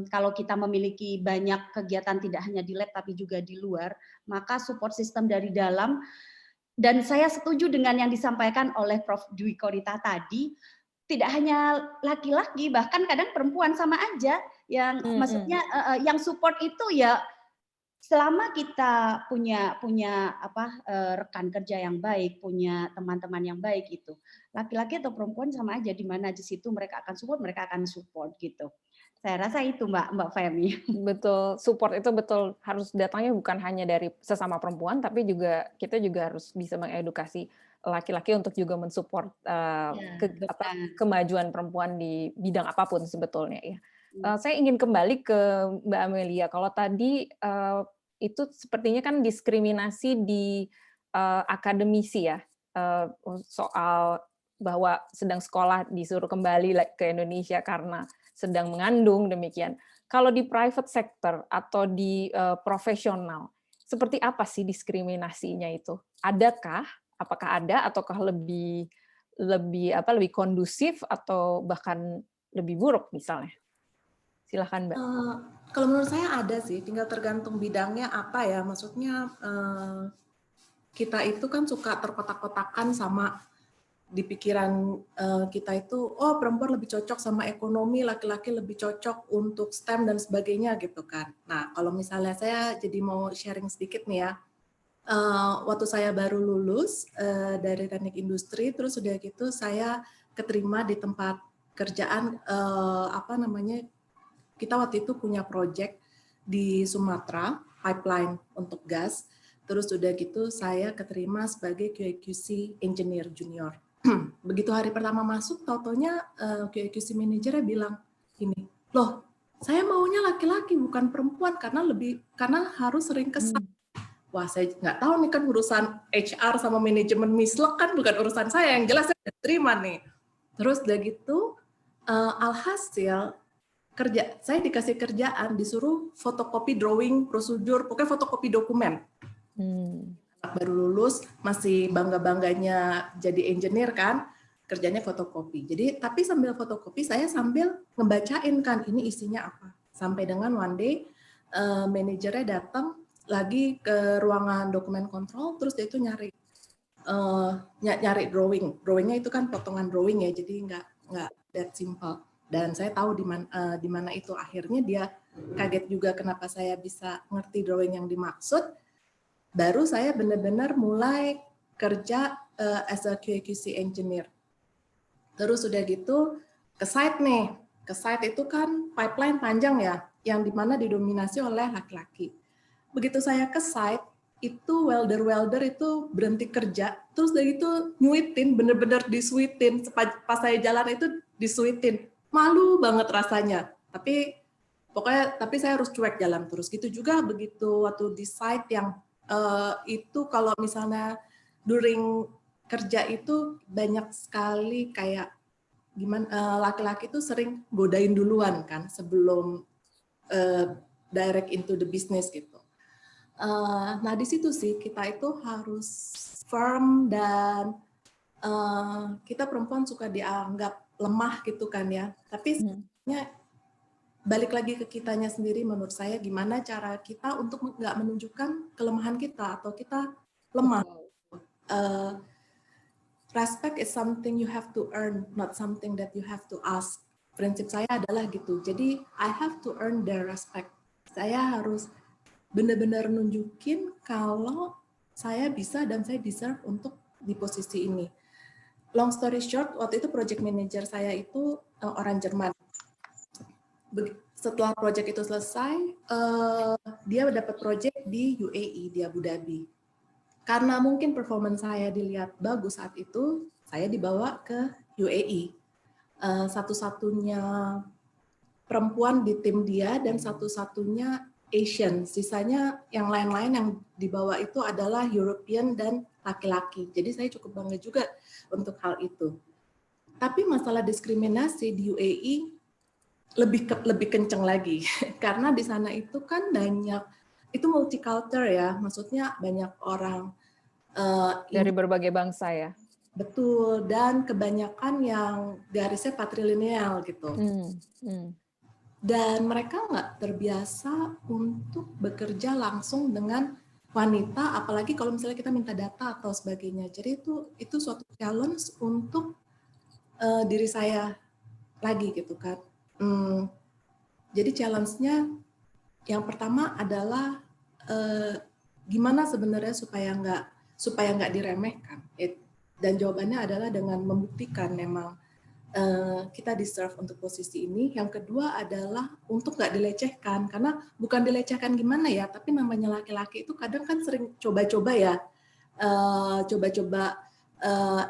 kalau kita memiliki banyak kegiatan tidak hanya di lab tapi juga di luar, maka support system dari dalam. Dan saya setuju dengan yang disampaikan oleh Prof. Dwi Korita tadi, tidak hanya laki-laki, bahkan kadang perempuan sama aja. Yang maksudnya yang support itu ya selama kita punya rekan kerja yang baik, punya teman-teman yang baik itu, laki-laki atau perempuan sama aja, di mana di situ mereka akan support gitu. Saya rasa itu Mbak Femi. Betul, support itu betul harus datangnya bukan hanya dari sesama perempuan, tapi juga kita juga harus bisa mengedukasi laki-laki untuk juga mensupport kemajuan perempuan di bidang apapun sebetulnya ya. Saya ingin kembali ke Mbak Amelia. Kalau tadi itu sepertinya kan diskriminasi di akademisi ya, soal bahwa sedang sekolah disuruh kembali ke Indonesia karena sedang mengandung, demikian. Kalau di private sector atau di profesional, seperti apa sih diskriminasinya itu? Adakah? Apakah ada ataukah lebih kondusif atau bahkan lebih buruk misalnya? Silakan Mbak. Kalau menurut saya ada sih, tinggal tergantung bidangnya apa ya. Maksudnya kita itu kan suka terkotak-kotakan sama di pikiran kita itu, oh perempuan lebih cocok sama ekonomi, laki-laki lebih cocok untuk STEM dan sebagainya gitu kan. Nah kalau misalnya saya jadi mau sharing sedikit nih ya, waktu saya baru lulus dari teknik industri, terus udah gitu saya keterima di tempat kerjaan kita waktu itu punya project di Sumatera, pipeline untuk gas, terus udah gitu saya keterima sebagai QA/QC engineer junior. Begitu hari pertama masuk, tau-taunya QA/QC manajernya bilang gini, loh saya maunya laki-laki bukan perempuan karena harus sering kesal. Wah saya nggak tahu nih kan urusan HR sama manajemen mislek kan bukan urusan saya, yang jelas saya terima nih. Terus udah gitu alhasil saya dikasih kerjaan disuruh fotokopi drawing prosedur, pokoknya fotokopi dokumen. Baru lulus masih bangga-bangganya jadi engineer kan, kerjanya fotokopi. Jadi tapi sambil fotokopi saya sambil ngebacain kan ini isinya apa. Sampai dengan one day manajernya datang lagi ke ruangan dokumen kontrol, terus dia itu nyari drawingnya itu kan potongan drawing ya, jadi nggak that simple. Dan saya tahu di mana itu. Akhirnya dia kaget juga kenapa saya bisa ngerti drawing yang dimaksud. Baru saya benar-benar mulai kerja as a QA/QC engineer. Terus udah gitu ke site nih. Ke site itu kan pipeline panjang ya, yang dimana didominasi oleh laki-laki. Begitu saya ke site, itu welder itu berhenti kerja, terus udah gitu nyuitin, bener-bener disuitin. Pas saya jalan itu disuitin. Malu banget rasanya. Tapi saya harus cuek jalan terus. Gitu juga begitu waktu di site yang itu kalau misalnya during kerja itu banyak sekali kayak gimana laki-laki itu sering godain duluan kan sebelum direct into the business gitu. Nah di situ sih kita itu harus firm dan kita perempuan suka dianggap lemah gitu kan ya. Tapi sebenarnya balik lagi ke kitanya sendiri, menurut saya gimana cara kita untuk nggak menunjukkan kelemahan kita atau kita lemah. Respect is something you have to earn, not something that you have to ask. Prinsip saya adalah gitu. Jadi I have to earn their respect. Saya harus benar-benar nunjukin kalau saya bisa dan saya deserve untuk di posisi ini. Long story short, waktu itu project manager saya itu orang Jerman. Setelah project itu selesai, dia dapat project di UAE, di Abu Dhabi. Karena mungkin performance saya dilihat bagus saat itu, saya dibawa ke UAE. Satu-satunya perempuan di tim dia dan satu-satunya Asian. Sisanya yang lain-lain yang dibawa itu adalah European dan laki-laki. Jadi saya cukup bangga juga untuk hal itu. Tapi masalah diskriminasi di UAE lebih kenceng lagi. Karena di sana itu kan banyak, itu multicultural ya, maksudnya banyak orang dari berbagai bangsa ya. Betul, dan kebanyakan yang garisnya patrilineal gitu. Dan mereka nggak terbiasa untuk bekerja langsung dengan wanita, apalagi kalau misalnya kita minta data atau sebagainya. Jadi itu suatu challenge untuk diri saya lagi gitu kan. Jadi challenge-nya yang pertama adalah gimana sebenarnya supaya nggak diremehkan. Dan jawabannya adalah dengan membuktikan memang kita deserve untuk posisi ini. Yang kedua adalah untuk nggak dilecehkan, karena bukan dilecehkan gimana ya, tapi namanya laki-laki itu kadang kan sering coba-coba ya,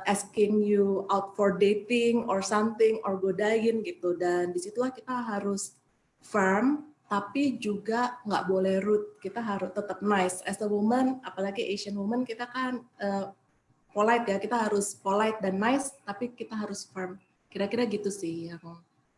asking you out for dating or something, or godain gitu, dan disitulah kita harus firm, tapi juga nggak boleh rude, kita harus tetap nice. As a woman, apalagi Asian woman, kita kan polite ya, kita harus polite dan nice, tapi kita harus firm. Kira-kira gitu sih yang.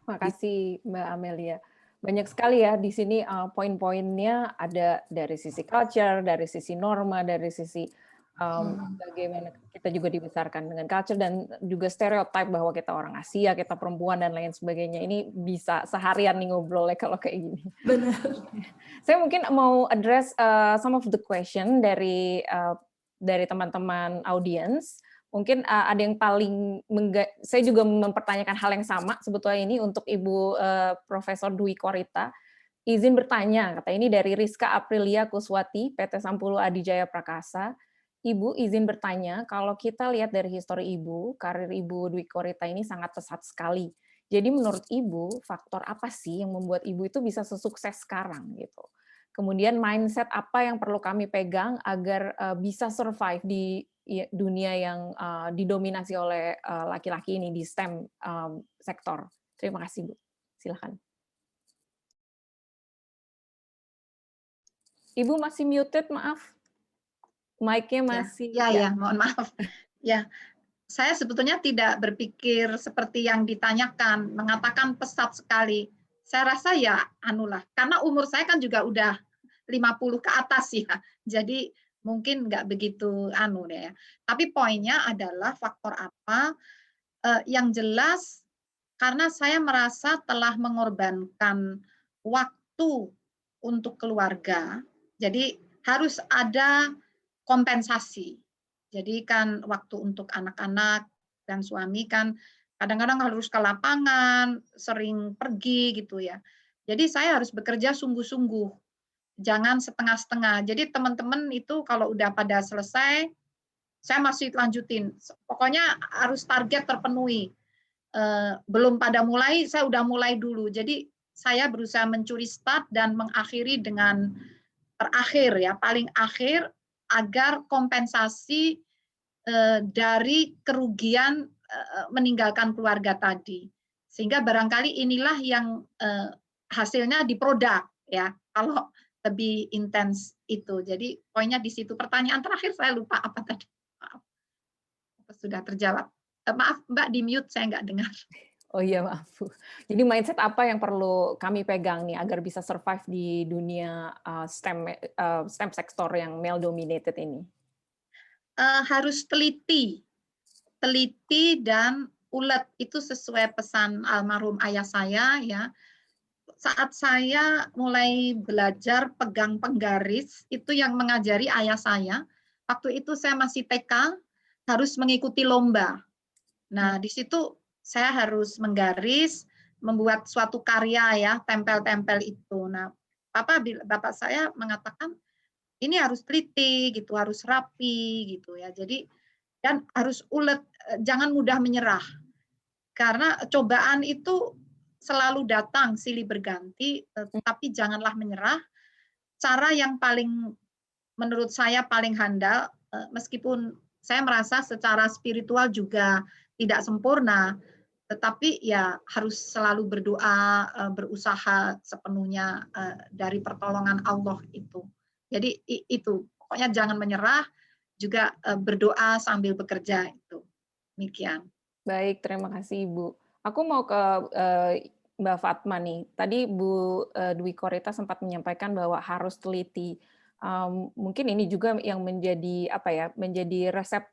Makasih Mbak Amelia. Banyak sekali ya di sini poin-poinnya, ada dari sisi culture, dari sisi norma, dari sisi bagaimana kita juga dibesarkan dengan culture, dan juga stereotip bahwa kita orang Asia, kita perempuan dan lain sebagainya. Ini bisa seharian nih ngobrolnya kalau kayak gini. Benar. Saya mungkin mau address some of the question dari teman-teman audience. Mungkin ada yang paling, saya juga mempertanyakan hal yang sama sebetulnya ini untuk Ibu Profesor Dwi Korita. Izin bertanya, kata ini dari Rizka Aprilia Kuswati, PT Sampulu Adijaya Prakasa. Ibu, izin bertanya, kalau kita lihat dari histori Ibu, karir Ibu Dwi Korita ini sangat pesat sekali. Jadi menurut Ibu, faktor apa sih yang membuat Ibu itu bisa sesukses sekarang gitu? Kemudian mindset apa yang perlu kami pegang agar bisa survive di dunia yang didominasi oleh laki-laki ini di STEM sektor. Terima kasih, Bu. Silakan. Ibu masih muted, maaf. Mic-nya masih. Ya, mohon maaf. Ya, saya sebetulnya tidak berpikir seperti yang ditanyakan, mengatakan pesat sekali. Saya rasa ya anulah, karena umur saya kan juga udah 50 ke atas ya. Jadi mungkin nggak begitu anu deh ya. Tapi poinnya adalah faktor apa? Yang jelas karena saya merasa telah mengorbankan waktu untuk keluarga. Jadi harus ada kompensasi. Jadi kan waktu untuk anak-anak dan suami kan kadang-kadang harus ke lapangan, sering pergi gitu ya. Jadi saya harus bekerja sungguh-sungguh. Jangan setengah-setengah. Jadi teman-teman itu kalau udah pada selesai, saya masih lanjutin. Pokoknya harus target terpenuhi. Belum pada mulai, saya udah mulai dulu. Jadi saya berusaha mencuri start dan mengakhiri dengan terakhir ya, paling akhir, agar kompensasi dari kerugian meninggalkan keluarga tadi. Sehingga barangkali inilah yang hasilnya di produk ya. Kalau lebih intens itu. Jadi poinnya di situ. Pertanyaan terakhir saya lupa apa tadi. Maaf. Sudah terjawab. Maaf Mbak, di mute saya nggak dengar. Oh iya, maaf. Jadi mindset apa yang perlu kami pegang nih agar bisa survive di dunia STEM sektor yang male dominated ini? Harus teliti dan ulet, itu sesuai pesan almarhum ayah saya ya. saat saya mulai belajar pegang penggaris, itu yang mengajari ayah saya. Waktu itu saya masih TK, harus mengikuti lomba. Nah, di situ saya harus menggaris, membuat suatu karya ya, tempel-tempel itu. Nah, bapak saya mengatakan ini harus teliti gitu, harus rapi gitu ya. Jadi dan harus ulet, jangan mudah menyerah. Karena cobaan itu selalu datang silih berganti, tapi janganlah menyerah. Cara yang paling menurut saya paling handal, meskipun saya merasa secara spiritual juga tidak sempurna, tetapi ya harus selalu berdoa, berusaha sepenuhnya dari pertolongan Allah itu. Jadi itu, pokoknya jangan menyerah, juga berdoa sambil bekerja itu. Demikian. Baik, terima kasih Ibu. Aku mau ke Mbak Fatma nih. Tadi Bu Dwi Korita sempat menyampaikan bahwa harus teliti. Mungkin ini juga yang menjadi apa ya? Menjadi resep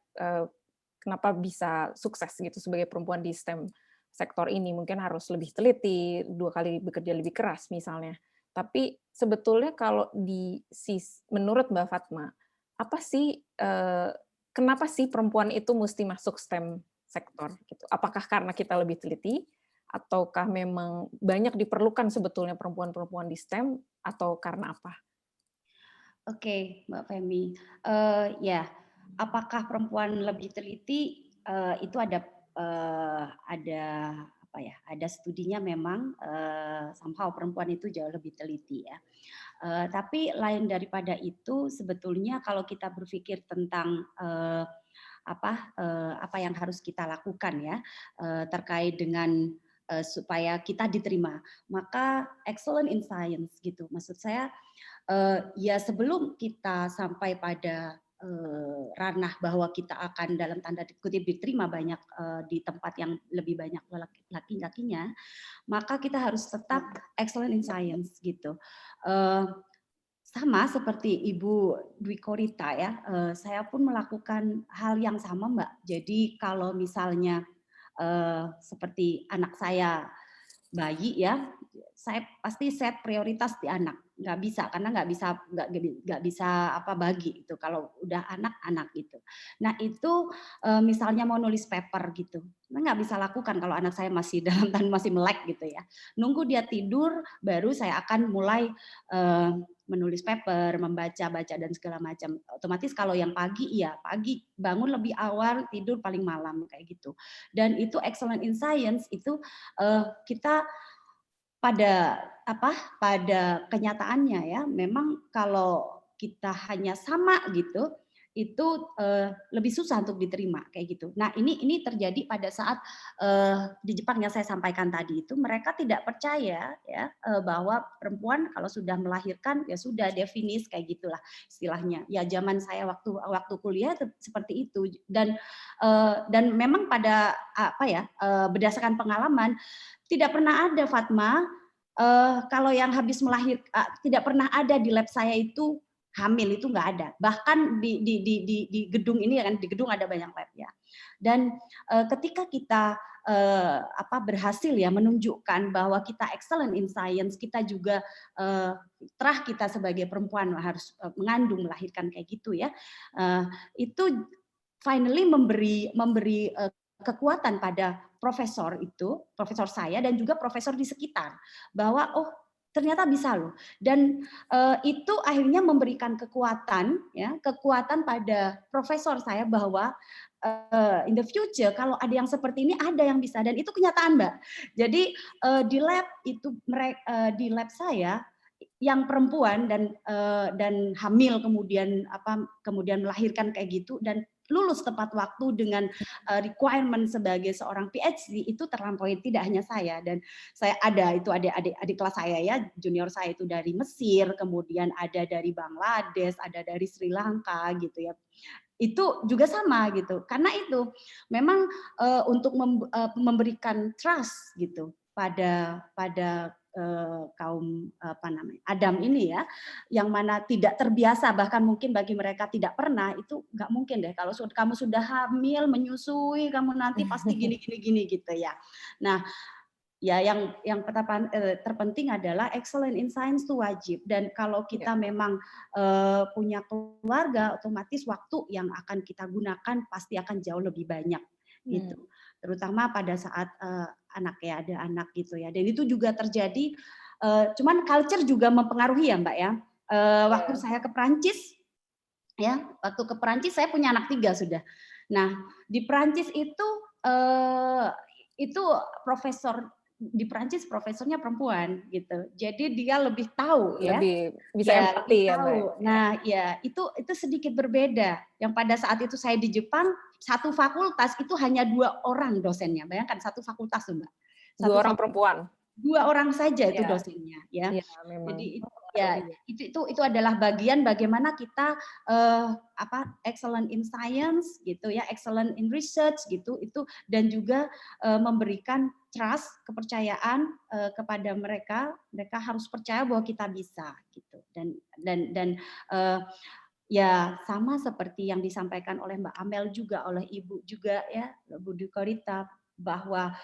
kenapa bisa sukses gitu sebagai perempuan di STEM sektor ini. Mungkin harus lebih teliti, 2 kali bekerja lebih keras misalnya. Tapi sebetulnya kalau menurut Mbak Fatma, apa sih kenapa sih perempuan itu mesti masuk STEM sektor gitu? Apakah karena kita lebih teliti, ataukah memang banyak diperlukan sebetulnya perempuan-perempuan di STEM, atau karena apa? Oke, Mbak Femi. Ya, apakah perempuan lebih teliti? Itu ada apa ya? Ada studinya memang somehow perempuan itu jauh lebih teliti ya. Tapi lain daripada itu, sebetulnya kalau kita berpikir tentang apa yang harus kita lakukan ya terkait dengan supaya kita diterima, maka excellent in science gitu. Maksud saya ya sebelum kita sampai pada ranah bahwa kita akan dalam tanda kutip diterima banyak di tempat yang lebih banyak laki-lakinya, maka kita harus tetap excellent in science gitu. Sama seperti Ibu Dwi Korita ya, saya pun melakukan hal yang sama Mbak. Jadi kalau misalnya seperti anak saya bayi ya, saya pasti set prioritas di anak. Nggak bisa karena nggak bisa apa bagi itu kalau udah anak-anak gitu. Nah itu misalnya mau nulis paper gitu, nggak bisa lakukan kalau anak saya masih dalam masih melek gitu ya. Nunggu dia tidur baru saya akan mulai menulis paper, membaca-baca dan segala macam. Otomatis kalau yang pagi, iya pagi bangun lebih awal, tidur paling malam kayak gitu. Dan itu excellent in science itu kita pada kenyataannya ya, memang kalau kita hanya sama gitu, itu lebih susah untuk diterima kayak gitu. Nah ini terjadi pada saat di Jepang yang saya sampaikan tadi itu mereka tidak percaya ya bahwa perempuan kalau sudah melahirkan ya sudah definis kayak gitulah istilahnya. Ya zaman saya waktu kuliah seperti itu dan memang pada berdasarkan pengalaman tidak pernah ada Fatma kalau yang habis melahirkan tidak pernah ada di lab saya itu hamil itu nggak ada. Bahkan di gedung ini kan di gedung ada banyak lab ya. Dan ketika kita berhasil ya menunjukkan bahwa kita excellent in science, kita juga terah kita sebagai perempuan harus mengandung melahirkan kayak gitu ya. Itu finally memberi kekuatan pada profesor saya dan juga profesor di sekitar bahwa oh ternyata bisa loh, dan itu akhirnya memberikan kekuatan pada profesor saya bahwa in the future kalau ada yang seperti ini ada yang bisa, dan itu kenyataan Mbak. Jadi di lab saya yang perempuan dan hamil kemudian melahirkan kayak gitu dan lulus tepat waktu dengan requirement sebagai seorang PhD itu terlampaui, tidak hanya saya, dan saya ada itu adik kelas saya ya, junior saya itu dari Mesir, kemudian ada dari Bangladesh, ada dari Sri Lanka gitu ya. Itu juga sama gitu. Karena itu memang untuk memberikan trust gitu pada kaum Adam ini ya, yang mana tidak terbiasa, bahkan mungkin bagi mereka tidak pernah, itu nggak mungkin deh kalau kamu sudah hamil menyusui kamu nanti pasti gini gitu ya. Nah ya yang terpenting adalah excellent in science itu wajib, dan kalau kita memang punya keluarga, otomatis waktu yang akan kita gunakan pasti akan jauh lebih banyak gitu, terutama pada saat ada anak gitu ya. Dan itu juga terjadi, cuman culture juga mempengaruhi ya Mbak ya. Waktu saya ke Perancis saya punya anak 3 sudah. Nah di Perancis itu di Perancis profesornya perempuan gitu, jadi dia lebih tahu lebih bisa empati ya Mbak. Nah ya itu sedikit berbeda. Yang pada saat itu saya di Jepang, satu fakultas itu hanya 2 orang dosennya, bayangkan satu fakultas tuh Mbak, 2 orang perempuan, 2 orang saja itu dosennya ya. Jadi itu adalah bagian bagaimana kita excellent in science gitu ya, excellent in research gitu, itu dan juga memberikan trust, kepercayaan kepada mereka harus percaya bahwa kita bisa gitu. Dan ya sama seperti yang disampaikan oleh Mbak Amel juga, oleh Ibu juga ya, Bu Dwi Korita, bahwa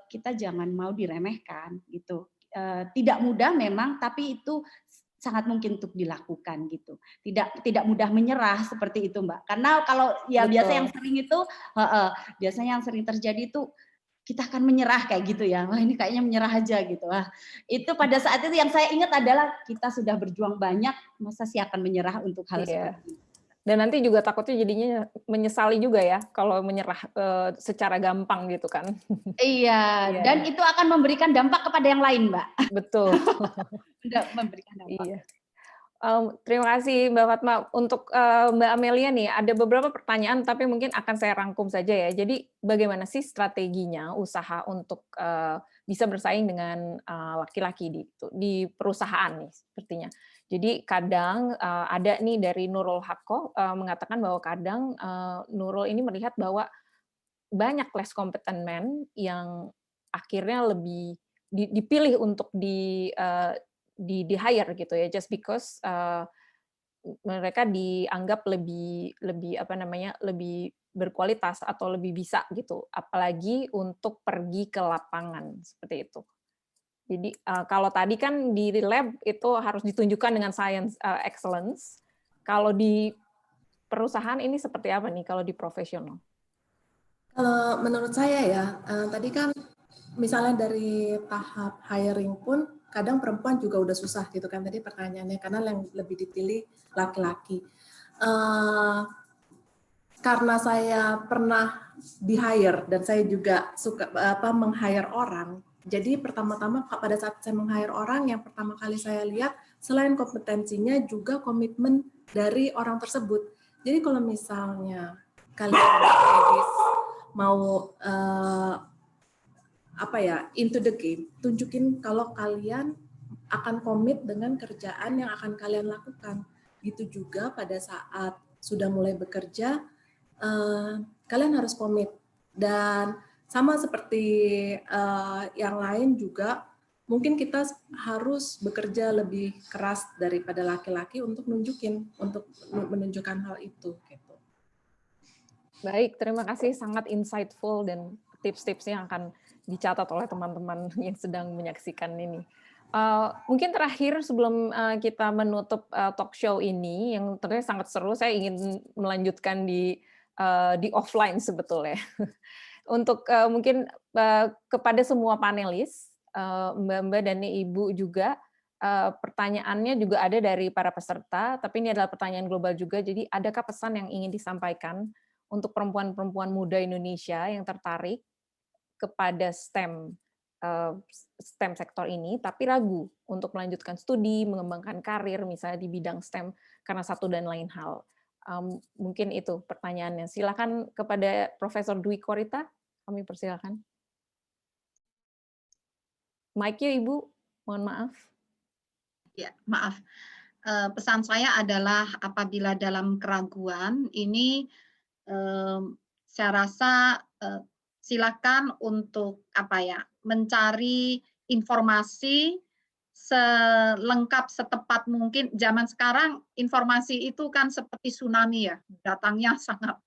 kita jangan mau diremehkan gitu. Tidak mudah memang, tapi itu sangat mungkin untuk dilakukan gitu. Tidak mudah menyerah seperti itu Mbak. Karena kalau ya biasanya yang sering terjadi itu kita akan menyerah kayak gitu ya. Wah ini kayaknya menyerah aja gitu. Wah, itu pada saat itu yang saya ingat adalah kita sudah berjuang banyak, masa sih akan menyerah untuk hal seperti itu. Dan nanti juga takutnya jadinya menyesali juga ya kalau menyerah secara gampang gitu kan. Iya, dan itu akan memberikan dampak kepada yang lain, Mbak. Betul. Memberikan dampak. Iya. Terima kasih Mbak Fatma. Untuk Mbak Amelia nih, ada beberapa pertanyaan tapi mungkin akan saya rangkum saja ya. Jadi bagaimana sih strateginya usaha untuk bisa bersaing dengan laki-laki di perusahaan nih sepertinya. Jadi kadang ada nih dari Nurul Hakko mengatakan bahwa kadang Nurul ini melihat bahwa banyak less competent men yang akhirnya lebih dipilih untuk di hire gitu ya, just because mereka dianggap lebih lebih berkualitas atau lebih bisa gitu, apalagi untuk pergi ke lapangan seperti itu. Jadi kalau tadi kan di lab itu harus ditunjukkan dengan science excellence. Kalau di perusahaan ini seperti apa nih kalau di profesional? Kalau menurut saya ya, tadi kan misalnya dari tahap hiring pun kadang perempuan juga udah susah gitu kan tadi pertanyaannya, karena yang lebih dipilih laki-laki. Karena saya pernah di-hire dan saya juga suka meng-hire orang. Jadi pertama-tama pada saat saya meng-hire orang, yang pertama kali saya lihat selain kompetensinya juga komitmen dari orang tersebut. Jadi kalau misalnya kalian mau into the game, tunjukin kalau kalian akan komit dengan kerjaan yang akan kalian lakukan. Gitu juga pada saat sudah mulai bekerja, kalian harus komit. Dan sama seperti yang lain juga, mungkin kita harus bekerja lebih keras daripada laki-laki untuk menunjukkan hal itu. Gitu. Baik, terima kasih, sangat insightful dan tips-tipsnya akan dicatat oleh teman-teman yang sedang menyaksikan ini. Mungkin terakhir sebelum kita menutup talk show ini, yang ternyata sangat seru, saya ingin melanjutkan di offline sebetulnya. Untuk mungkin kepada semua panelis, Mbak-mbak dan Ibu juga, pertanyaannya juga ada dari para peserta, tapi ini adalah pertanyaan global juga, jadi adakah pesan yang ingin disampaikan untuk perempuan-perempuan muda Indonesia yang tertarik kepada STEM sektor ini, tapi ragu untuk melanjutkan studi, mengembangkan karir, misalnya di bidang STEM, karena satu dan lain hal. Mungkin itu pertanyaannya. Silakan kepada Profesor Dwi Korita, kami persilakan. Mic-nya Ibu, mohon maaf. Ya, maaf. Pesan saya adalah apabila dalam keraguan ini, saya rasa silakan untuk mencari informasi selengkap setepat mungkin. Zaman sekarang informasi itu kan seperti tsunami ya, datangnya sangat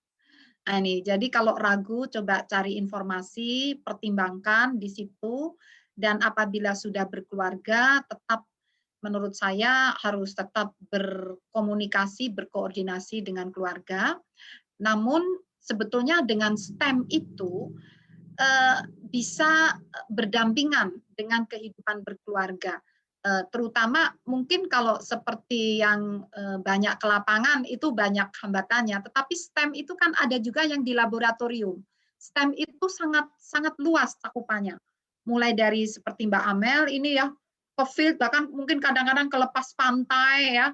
Nah, ini, jadi kalau ragu, coba cari informasi, pertimbangkan di situ, dan apabila sudah berkeluarga, tetap menurut saya harus tetap berkomunikasi, berkoordinasi dengan keluarga. Namun sebetulnya dengan STEM itu bisa berdampingan dengan kehidupan berkeluarga. Terutama mungkin kalau seperti yang banyak ke lapangan itu banyak hambatannya, tetapi STEM itu kan ada juga yang di laboratorium. STEM itu sangat luas cakupannya. Mulai dari seperti Mbak Amel ini ya, ke field, bahkan mungkin kadang-kadang ke lepas pantai ya,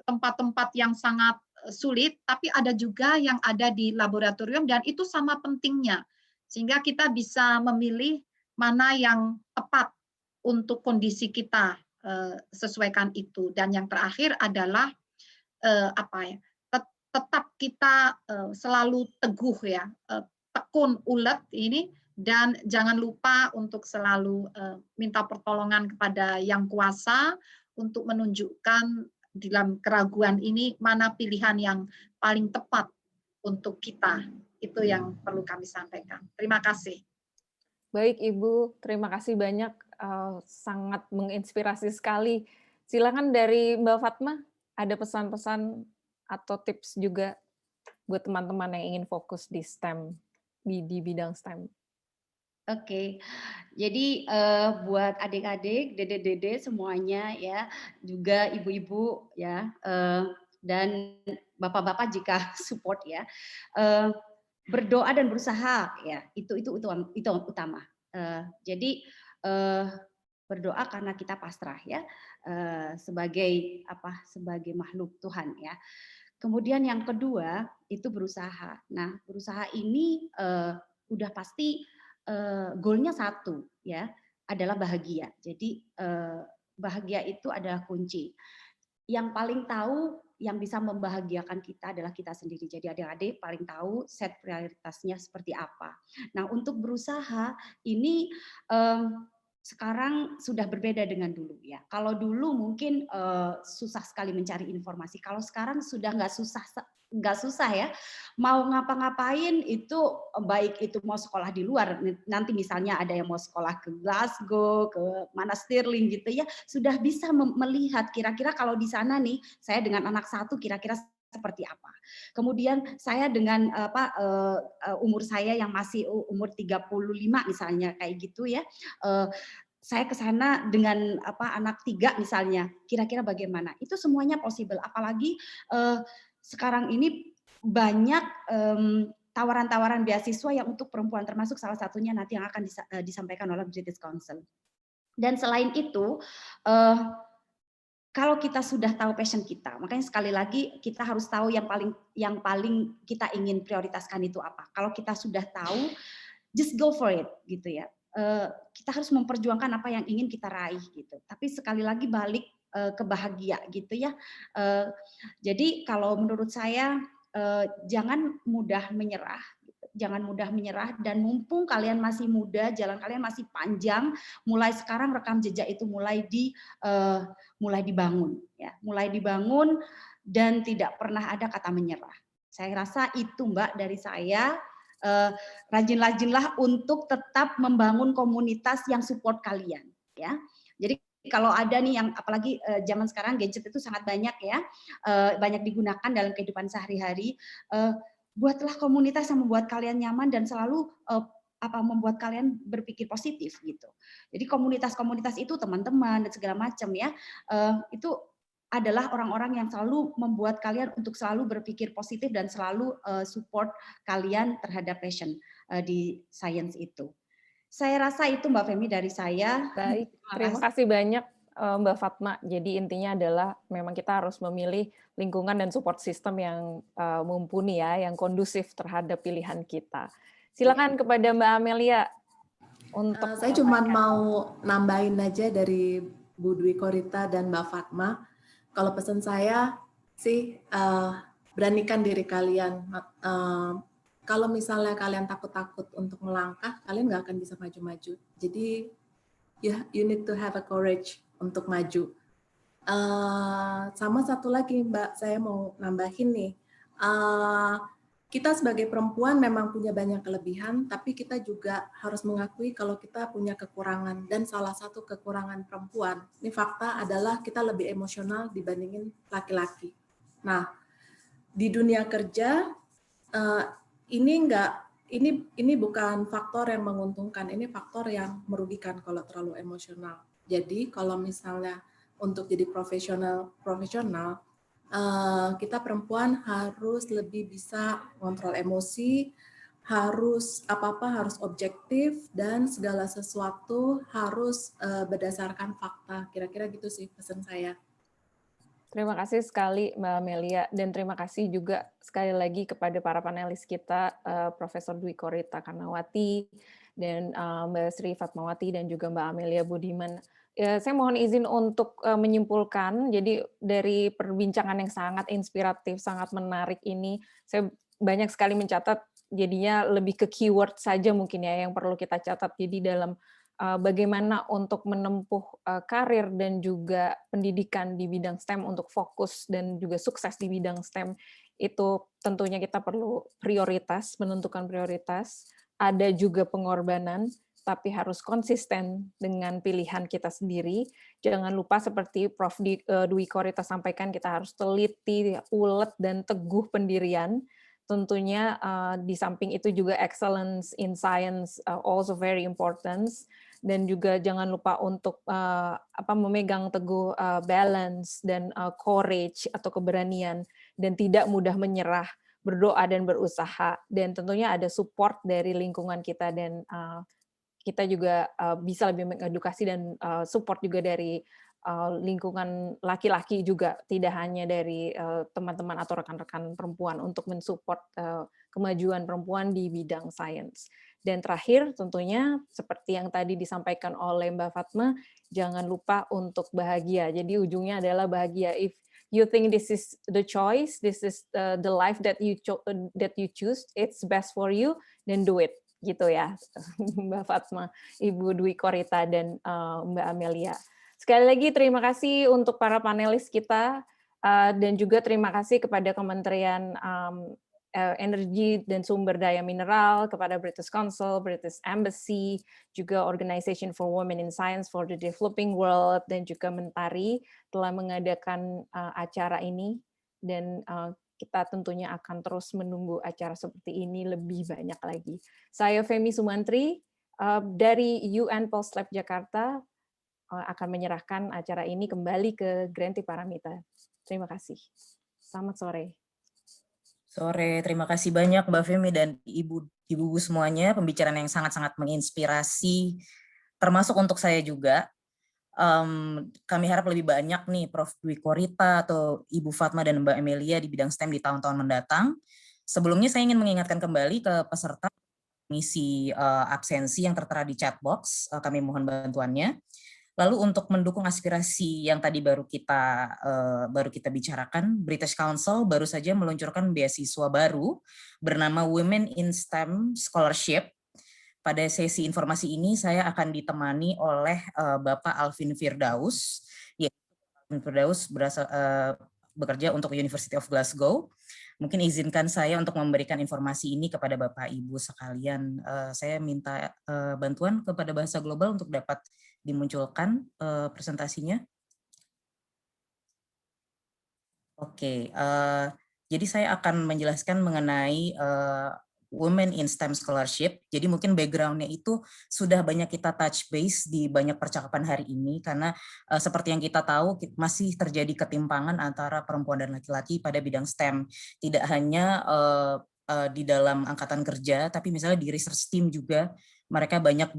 tempat-tempat yang sangat sulit, tapi ada juga yang ada di laboratorium dan itu sama pentingnya. Sehingga kita bisa memilih mana yang tepat untuk kondisi kita, sesuaikan itu. Dan yang terakhir adalah tetap kita selalu teguh ya, tekun, ulet ini, dan jangan lupa untuk selalu minta pertolongan kepada yang kuasa untuk menunjukkan dalam keraguan ini mana pilihan yang paling tepat untuk kita. Itu yang perlu kami sampaikan. Terima kasih. Baik Ibu, terima kasih banyak, sangat menginspirasi sekali. Silakan dari Mbak Fatma, ada pesan-pesan atau tips juga buat teman-teman yang ingin fokus di STEM, di bidang STEM. Oke, jadi buat adik-adik, dede-dede semuanya ya, juga ibu-ibu ya, dan bapak-bapak jika support ya, berdoa dan berusaha ya, itu utama. Jadi berdoa karena kita pasrah ya, sebagai makhluk Tuhan ya. Kemudian yang kedua itu berusaha. Nah, berusaha ini udah pasti goalnya satu ya, adalah bahagia. Jadi bahagia itu adalah kunci. Yang paling tahu yang bisa membahagiakan kita adalah kita sendiri. Jadi adik-adik paling tahu set prioritasnya seperti apa. Nah, untuk berusaha ini sekarang sudah berbeda dengan dulu ya. Kalau dulu mungkin susah sekali mencari informasi. Kalau sekarang sudah nggak susah ya. Mau ngapa-ngapain itu, baik itu mau sekolah di luar, nanti misalnya ada yang mau sekolah ke Glasgow, ke mana Stirling gitu ya, sudah bisa melihat kira-kira kalau di sana nih, saya dengan anak satu kira-kira seperti apa. Kemudian saya dengan umur saya yang masih umur 35 misalnya kayak gitu ya, saya ke sana dengan anak 3 misalnya, kira-kira bagaimana? Itu semuanya possible, apalagi sekarang ini banyak tawaran-tawaran beasiswa yang untuk perempuan, termasuk salah satunya nanti yang akan disampaikan oleh British Council. Dan selain itu, kalau kita sudah tahu passion kita, makanya sekali lagi kita harus tahu yang paling kita ingin prioritaskan itu apa. Kalau kita sudah tahu, just go for it gitu ya. Kita harus memperjuangkan apa yang ingin kita raih gitu. Tapi sekali lagi balik ke bahagia gitu ya. Jadi kalau menurut saya jangan mudah menyerah. Jangan mudah menyerah, dan mumpung kalian masih muda, jalan kalian masih panjang, mulai sekarang rekam jejak itu mulai dibangun ya, mulai dibangun dan tidak pernah ada kata menyerah. Saya rasa itu Mbak dari saya. Rajin-rajinlah untuk tetap membangun komunitas yang support kalian ya. Jadi kalau ada nih yang apalagi zaman sekarang gadget itu sangat banyak ya, banyak digunakan dalam kehidupan sehari-hari, buatlah komunitas yang membuat kalian nyaman dan selalu membuat kalian berpikir positif gitu. Jadi komunitas-komunitas itu teman-teman dan segala macam ya, itu adalah orang-orang yang selalu membuat kalian untuk selalu berpikir positif dan selalu support kalian terhadap passion di sains itu. Saya rasa itu Mbak Femi dari saya. Baik, terima kasih banyak Mbak Fatma. Jadi intinya adalah memang kita harus memilih lingkungan dan support system yang mumpuni ya, yang kondusif terhadap pilihan kita. Silakan kepada Mbak Amelia untuk saya cuma mau nambahin aja dari Bu Dwi Korita dan Mbak Fatma. Kalau pesan saya sih beranikan diri kalian. Kalau misalnya kalian takut-takut untuk melangkah, kalian nggak akan bisa maju-maju. Jadi you need to have a courage untuk maju. Sama satu lagi Mbak, saya mau nambahin nih. kita sebagai perempuan memang punya banyak kelebihan, tapi kita juga harus mengakui kalau kita punya kekurangan. Dan salah satu kekurangan perempuan, ini fakta, adalah kita lebih emosional dibandingin laki-laki. Nah, di dunia kerja ini bukan faktor yang menguntungkan, ini faktor yang merugikan kalau terlalu emosional. Jadi kalau misalnya untuk jadi profesional, kita perempuan harus lebih bisa kontrol emosi, harus apa-apa harus objektif, dan segala sesuatu harus berdasarkan fakta. Kira-kira gitu sih pesan saya. Terima kasih sekali Mbak Amelia, dan terima kasih juga sekali lagi kepada para panelis kita, Profesor Dwi Korita Karnawati, dan Mbak Sri Fatmawati, dan juga Mbak Amelia Budiman. Saya mohon izin untuk menyimpulkan, jadi dari perbincangan yang sangat inspiratif, sangat menarik ini, saya banyak sekali mencatat, jadinya lebih ke keyword saja mungkin ya yang perlu kita catat. Jadi dalam bagaimana untuk menempuh karir dan juga pendidikan di bidang STEM untuk fokus dan juga sukses di bidang STEM, itu tentunya kita perlu prioritas, menentukan prioritas, ada juga pengorbanan, tapi harus konsisten dengan pilihan kita sendiri. Jangan lupa seperti Prof. Dwi Korita sampaikan, kita harus teliti, ulet, dan teguh pendirian. Tentunya di samping itu juga excellence in science also very important, dan juga jangan lupa untuk memegang teguh balance dan courage atau keberanian, dan tidak mudah menyerah, berdoa dan berusaha, dan tentunya ada support dari lingkungan kita, dan kita juga bisa lebih mengedukasi dan support juga dari lingkungan laki-laki juga, tidak hanya dari teman-teman atau rekan-rekan perempuan untuk mensupport kemajuan perempuan di bidang sains. Dan terakhir tentunya seperti yang tadi disampaikan oleh Mbak Fatma, jangan lupa untuk bahagia. Jadi ujungnya adalah bahagia. If you think this is the choice, this is the life that you choose, it's best for you, then do it. Gitu ya, Mbak Fatma, Ibu Dwi Korita, dan Mbak Amelia. Sekali lagi terima kasih untuk para panelis kita, dan juga terima kasih kepada Kementerian Energi dan Sumber Daya Mineral, kepada British Council, British Embassy, juga Organization for Women in Science for the Developing World, dan juga Mentari telah mengadakan acara ini, dan kita tentunya akan terus menunggu acara seperti ini lebih banyak lagi. Saya Femi Sumantri dari UN Pulse Lab Jakarta akan menyerahkan acara ini kembali ke Granti Paramita. Terima kasih. Selamat sore. Sore, terima kasih banyak Mbak Femi dan ibu-ibu semuanya, pembicaraan yang sangat-sangat menginspirasi, termasuk untuk saya juga. Kami harap lebih banyak nih Prof. Dwi Korita atau Ibu Fatma dan Mbak Amelia di bidang STEM di tahun-tahun mendatang. Sebelumnya saya ingin mengingatkan kembali ke peserta mengisi absensi yang tertera di chat box, kami mohon bantuannya. Lalu untuk mendukung aspirasi yang tadi baru kita bicarakan, British Council baru saja meluncurkan beasiswa baru bernama Women in STEM Scholarship. Pada sesi informasi ini saya akan ditemani oleh Bapak Alvin Firdaus. Alvin Firdaus bekerja untuk University of Glasgow. Mungkin izinkan saya untuk memberikan informasi ini kepada Bapak Ibu sekalian. Saya minta bantuan kepada Bahasa Global untuk dapat dimunculkan presentasinya. Oke, jadi saya akan menjelaskan mengenai Women in STEM Scholarship. Jadi mungkin background-nya itu sudah banyak kita touch base di banyak percakapan hari ini, karena seperti yang kita tahu masih terjadi ketimpangan antara perempuan dan laki-laki pada bidang STEM. Tidak hanya di dalam angkatan kerja, tapi misalnya di research team juga mereka banyak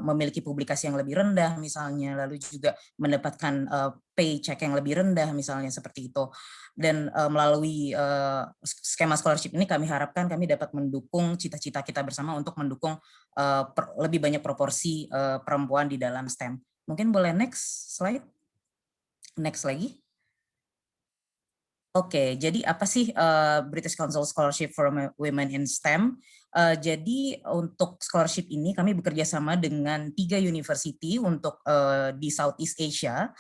memiliki publikasi yang lebih rendah misalnya, lalu juga mendapatkan paycheck yang lebih rendah misalnya seperti itu. Dan melalui skema scholarship ini kami harapkan kami dapat mendukung cita-cita kita bersama untuk mendukung lebih banyak proporsi perempuan di dalam STEM. Mungkin boleh next slide. Next lagi. Oke, jadi apa sih British Council Scholarship for Women in STEM? Jadi untuk scholarship ini kami bekerja sama dengan 3 university untuk di Southeast Asia.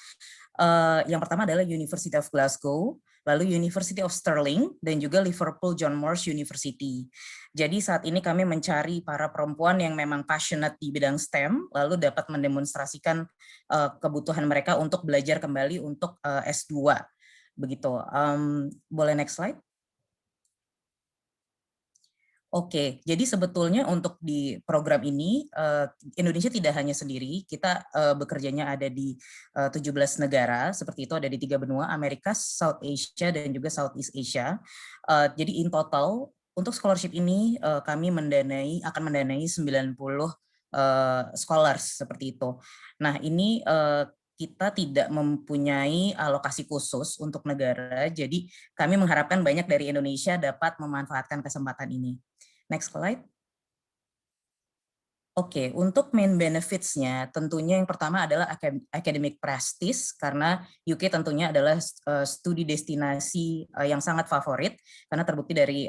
Yang pertama adalah University of Glasgow, lalu University of Stirling, dan juga Liverpool John Moores University. Jadi saat ini kami mencari para perempuan yang memang passionate di bidang STEM, lalu dapat mendemonstrasikan kebutuhan mereka untuk belajar kembali untuk S2. Begitu. Boleh next slide? Oke, jadi sebetulnya untuk di program ini Indonesia tidak hanya sendiri, kita bekerjanya ada di 17 negara, seperti itu ada di 3 benua, Amerika, South Asia, dan juga Southeast Asia. Jadi in total untuk scholarship ini kami akan mendanai 90 scholars seperti itu. Nah ini kita tidak mempunyai alokasi khusus untuk negara, jadi kami mengharapkan banyak dari Indonesia dapat memanfaatkan kesempatan ini. Next slide. Oke, untuk main benefits-nya tentunya yang pertama adalah academic prestige, karena UK tentunya adalah studi destinasi yang sangat favorit, karena terbukti dari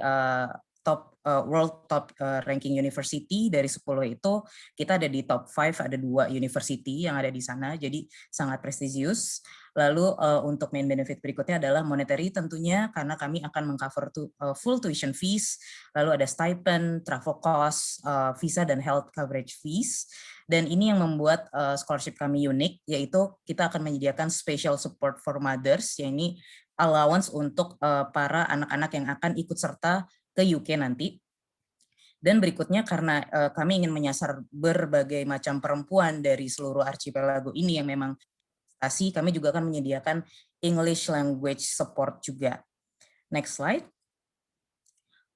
world top ranking university dari 10 itu kita ada di top 5, ada 2 university yang ada di sana, jadi sangat prestisius. Lalu untuk main benefit berikutnya adalah monetary tentunya, karena kami akan mengcover full tuition fees, lalu ada stipend, travel cost, visa dan health coverage fees. Dan ini yang membuat scholarship kami unik, yaitu kita akan menyediakan special support for mothers, yaitu allowance untuk para anak-anak yang akan ikut serta ke UK nanti. Dan berikutnya karena kami ingin menyasar berbagai macam perempuan dari seluruh archipelago ini yang memang kami juga akan menyediakan English language support juga. Next slide.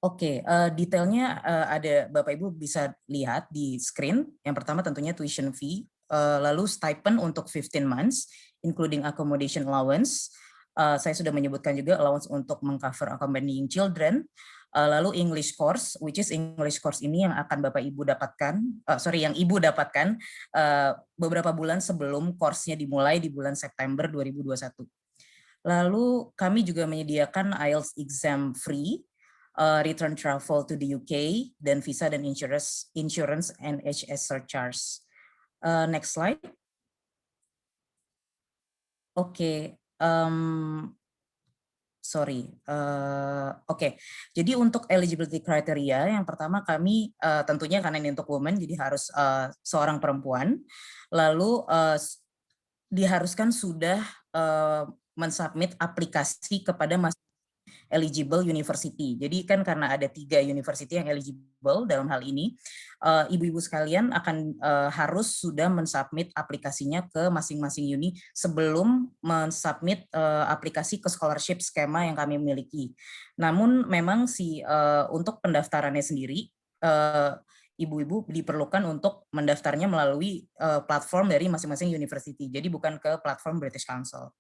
Oke, detailnya ada Bapak Ibu bisa lihat di screen. Yang pertama tentunya tuition fee, lalu stipend untuk 15 months, including accommodation allowance. Saya sudah menyebutkan juga allowance untuk mengcover accompanying children. Lalu English course, which is English course ini yang akan Bapak Ibu dapatkan, yang Ibu dapatkan beberapa bulan sebelum course-nya dimulai di bulan September 2021. Lalu kami juga menyediakan IELTS exam free, return travel to the UK, dan visa dan insurance NHS surcharge. Next slide. Oke. Jadi untuk eligibility criteria yang pertama kami tentunya karena ini untuk women jadi harus seorang perempuan, lalu diharuskan sudah mensubmit aplikasi kepada eligible university. Jadi kan karena ada 3 university yang eligible dalam hal ini, ibu-ibu sekalian akan harus sudah mensubmit aplikasinya ke masing-masing uni sebelum mensubmit aplikasi ke scholarship skema yang kami miliki. Namun memang untuk pendaftarannya sendiri, ibu-ibu diperlukan untuk mendaftarnya melalui platform dari masing-masing university. Jadi bukan ke platform British Council.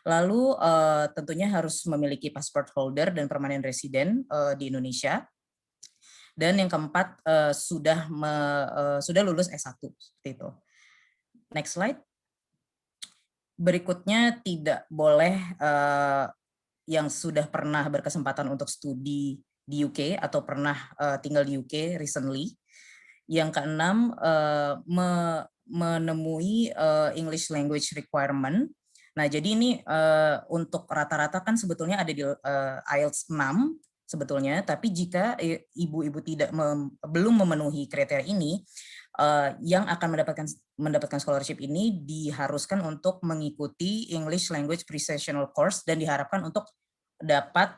Lalu tentunya harus memiliki passport holder dan permanent resident di Indonesia. Dan yang keempat sudah lulus S1 seperti itu. Next slide. Berikutnya tidak boleh yang sudah pernah berkesempatan untuk studi di UK atau pernah tinggal di UK recently. Yang keenam menemui English language requirement. Nah, jadi ini untuk rata-rata kan sebetulnya ada di IELTS 6 sebetulnya, tapi jika ibu-ibu belum memenuhi kriteria ini, yang akan mendapatkan scholarship ini diharuskan untuk mengikuti English Language Pre-Sessional Course dan diharapkan untuk dapat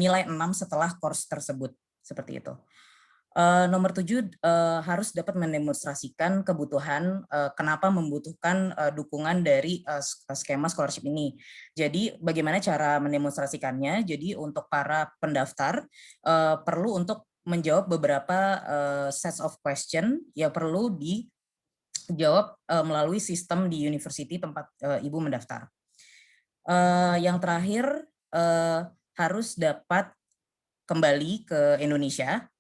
nilai 6 setelah course tersebut, seperti itu. Nomor 7 harus dapat mendemonstrasikan kebutuhan kenapa membutuhkan dukungan dari skema scholarship ini. Jadi bagaimana cara mendemonstrasikannya? Jadi untuk para pendaftar perlu untuk menjawab beberapa sets of question yang perlu dijawab melalui sistem di university tempat ibu mendaftar. Yang terakhir harus dapat kembali ke Indonesia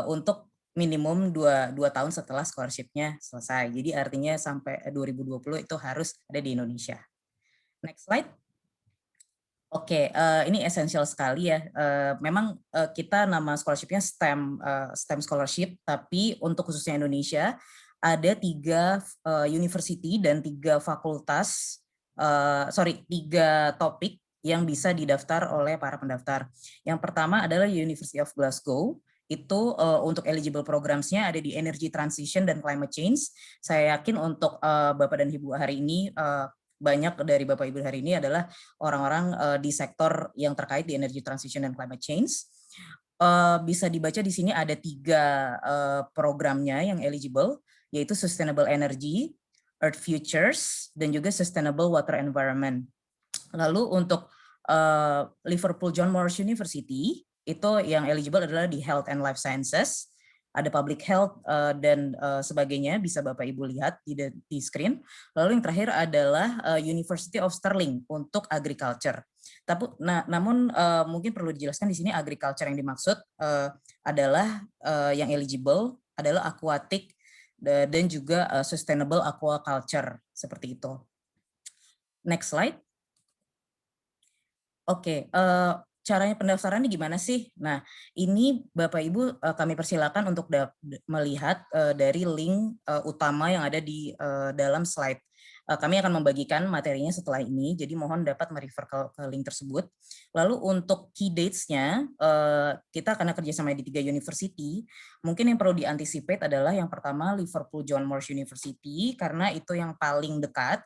untuk minimum 2 tahun setelah scholarship-nya selesai. Jadi artinya sampai 2020 itu harus ada di Indonesia. Next slide. Oke, ini esensial sekali ya. Memang kita nama scholarship-nya STEM scholarship, tapi untuk khususnya Indonesia ada 3 university dan 3 fakultas, 3 topik yang bisa didaftar oleh para pendaftar. Yang pertama adalah University of Glasgow. Itu untuk eligible programs-nya ada di Energy Transition dan Climate Change. Saya yakin untuk Bapak dan Ibu hari ini, banyak dari Bapak Ibu hari ini adalah orang-orang di sektor yang terkait di Energy Transition dan Climate Change. Bisa dibaca di sini ada 3 programnya yang eligible, yaitu Sustainable Energy, Earth Futures, dan juga Sustainable Water Environment. Lalu untuk Liverpool John Moores University, itu yang eligible adalah di Health and Life Sciences, ada Public Health dan sebagainya, bisa Bapak Ibu lihat di screen. Lalu yang terakhir adalah University of Stirling untuk Agriculture. Namun mungkin perlu dijelaskan di sini agriculture yang dimaksud adalah yang eligible adalah aquatic dan juga sustainable aquaculture, seperti itu. Next slide. Oke, caranya pendaftarannya gimana sih? Nah, ini Bapak Ibu kami persilakan untuk melihat dari link utama yang ada di dalam slide. Kami akan membagikan materinya setelah ini, jadi mohon dapat merefer ke link tersebut. Lalu untuk key dates-nya, kita akan kerjasama di 3 university. Mungkin yang perlu diantisipate adalah yang pertama Liverpool John Moores University, karena itu yang paling dekat.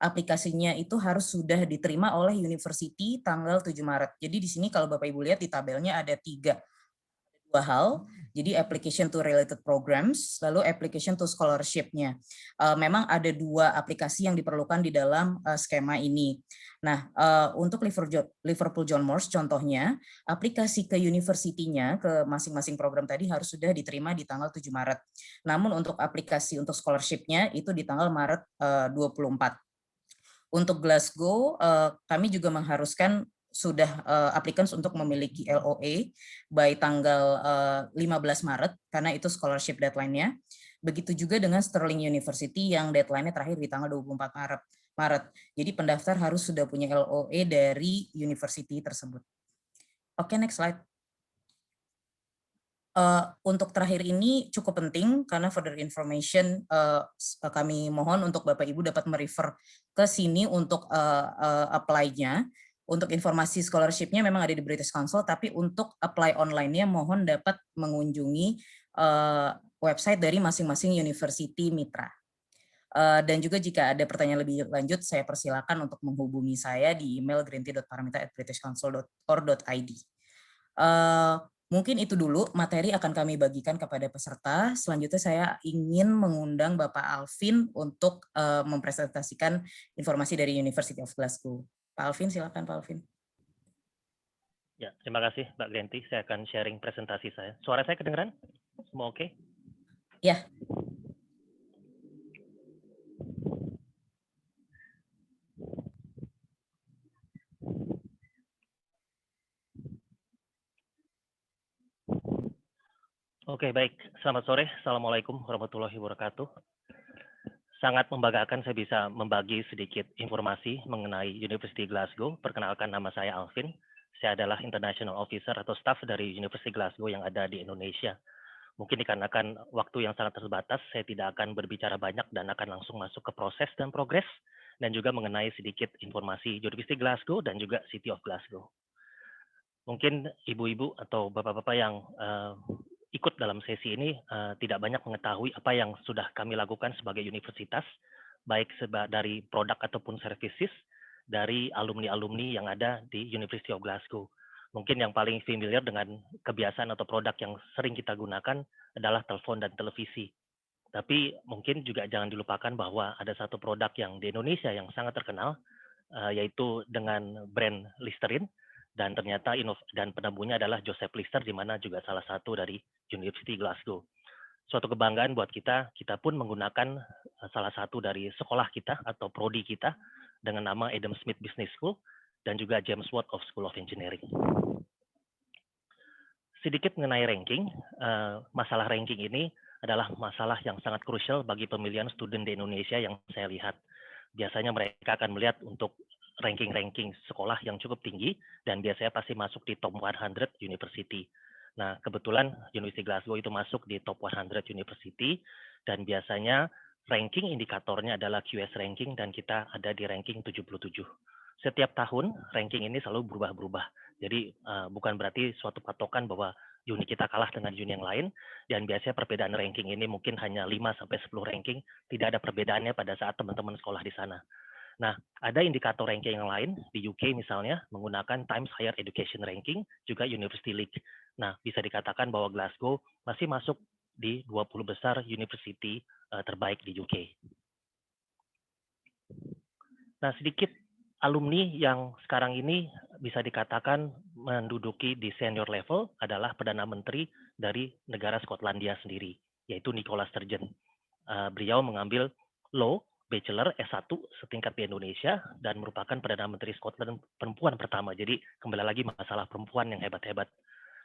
Aplikasinya itu harus sudah diterima oleh university tanggal 7 Maret. Jadi di sini kalau Bapak Ibu lihat di tabelnya ada 2 hal. Jadi application to related programs, lalu application to scholarship-nya. Memang ada 2 aplikasi yang diperlukan di dalam skema ini. Nah, untuk Liverpool John Moores contohnya, aplikasi ke university-nya, ke masing-masing program tadi harus sudah diterima di tanggal 7 Maret. Namun untuk aplikasi untuk scholarship-nya itu di tanggal Maret 24. Untuk Glasgow, kami juga mengharuskan sudah applicants untuk memiliki LOA by tanggal 15 Maret, karena itu scholarship deadline-nya. Begitu juga dengan Stirling University yang deadline-nya terakhir di tanggal 24 Maret. Jadi pendaftar harus sudah punya LOA dari university tersebut. Oke, next slide. Untuk terakhir ini cukup penting karena further information kami mohon untuk Bapak Ibu dapat merefer ke sini untuk apply-nya. Untuk informasi scholarship-nya memang ada di British Council, tapi untuk apply online-nya mohon dapat mengunjungi website dari masing-masing university mitra. Dan juga jika ada pertanyaan lebih lanjut, saya persilakan untuk menghubungi saya di email greentea.paramita@britishcouncil.or.id. Mungkin itu dulu materi akan kami bagikan kepada peserta. Selanjutnya saya ingin mengundang Bapak Alvin untuk mempresentasikan informasi dari University of Glasgow. Pak Alvin, silakan Pak Alvin. Ya, terima kasih Mbak Genti. Saya akan sharing presentasi saya. Suara saya kedengeran? Semua oke? Ya. Oke, baik. Selamat sore. Assalamualaikum warahmatullahi wabarakatuh. Sangat membanggakan saya bisa membagi sedikit informasi mengenai University Glasgow. Perkenalkan, nama saya Alvin. Saya adalah International Officer atau staff dari University Glasgow yang ada di Indonesia. Mungkin dikarenakan waktu yang sangat terbatas, saya tidak akan berbicara banyak dan akan langsung masuk ke proses dan progres, dan juga mengenai sedikit informasi University Glasgow dan juga City of Glasgow. Mungkin ibu-ibu atau bapak-bapak yang ikut dalam sesi ini tidak banyak mengetahui apa yang sudah kami lakukan sebagai universitas, baik dari produk ataupun services dari alumni-alumni yang ada di University of Glasgow. Mungkin yang paling familiar dengan kebiasaan atau produk yang sering kita gunakan adalah telepon dan televisi. Tapi mungkin juga jangan dilupakan bahwa ada satu produk yang di Indonesia yang sangat terkenal, yaitu dengan brand Listerine. Dan ternyata dan penemunya adalah Joseph Lister, di mana juga salah satu dari University Glasgow. Suatu kebanggaan buat kita pun menggunakan salah satu dari sekolah kita atau prodi kita dengan nama Adam Smith Business School dan juga James Watt of School of Engineering. Sedikit mengenai ranking, masalah ranking ini adalah masalah yang sangat krusial bagi pemilihan student di Indonesia yang saya lihat. Biasanya mereka akan melihat untuk ranking-ranking sekolah yang cukup tinggi dan biasanya pasti masuk di top 100 university. Nah, kebetulan University Glasgow itu masuk di top 100 university dan biasanya ranking indikatornya adalah QS ranking dan kita ada di ranking 77. setiap tahun ranking ini selalu berubah-berubah. Jadi bukan berarti suatu patokan bahwa uni kita kalah dengan uni yang lain, dan biasanya perbedaan ranking ini mungkin hanya 5-10 ranking, tidak ada perbedaannya pada saat teman-teman sekolah di sana. Nah, ada indikator ranking yang lain, di UK misalnya, menggunakan Times Higher Education Ranking, juga University League. Nah, bisa dikatakan bahwa Glasgow masih masuk di 20 besar university terbaik di UK. Nah, sedikit alumni yang sekarang ini bisa dikatakan menduduki di senior level adalah Perdana Menteri dari negara Skotlandia sendiri, yaitu Nicola Sturgeon. Beliau mengambil Law Bachelor S1 setingkat di Indonesia dan merupakan Perdana Menteri Scotland perempuan pertama. Jadi kembali lagi masalah perempuan yang hebat-hebat.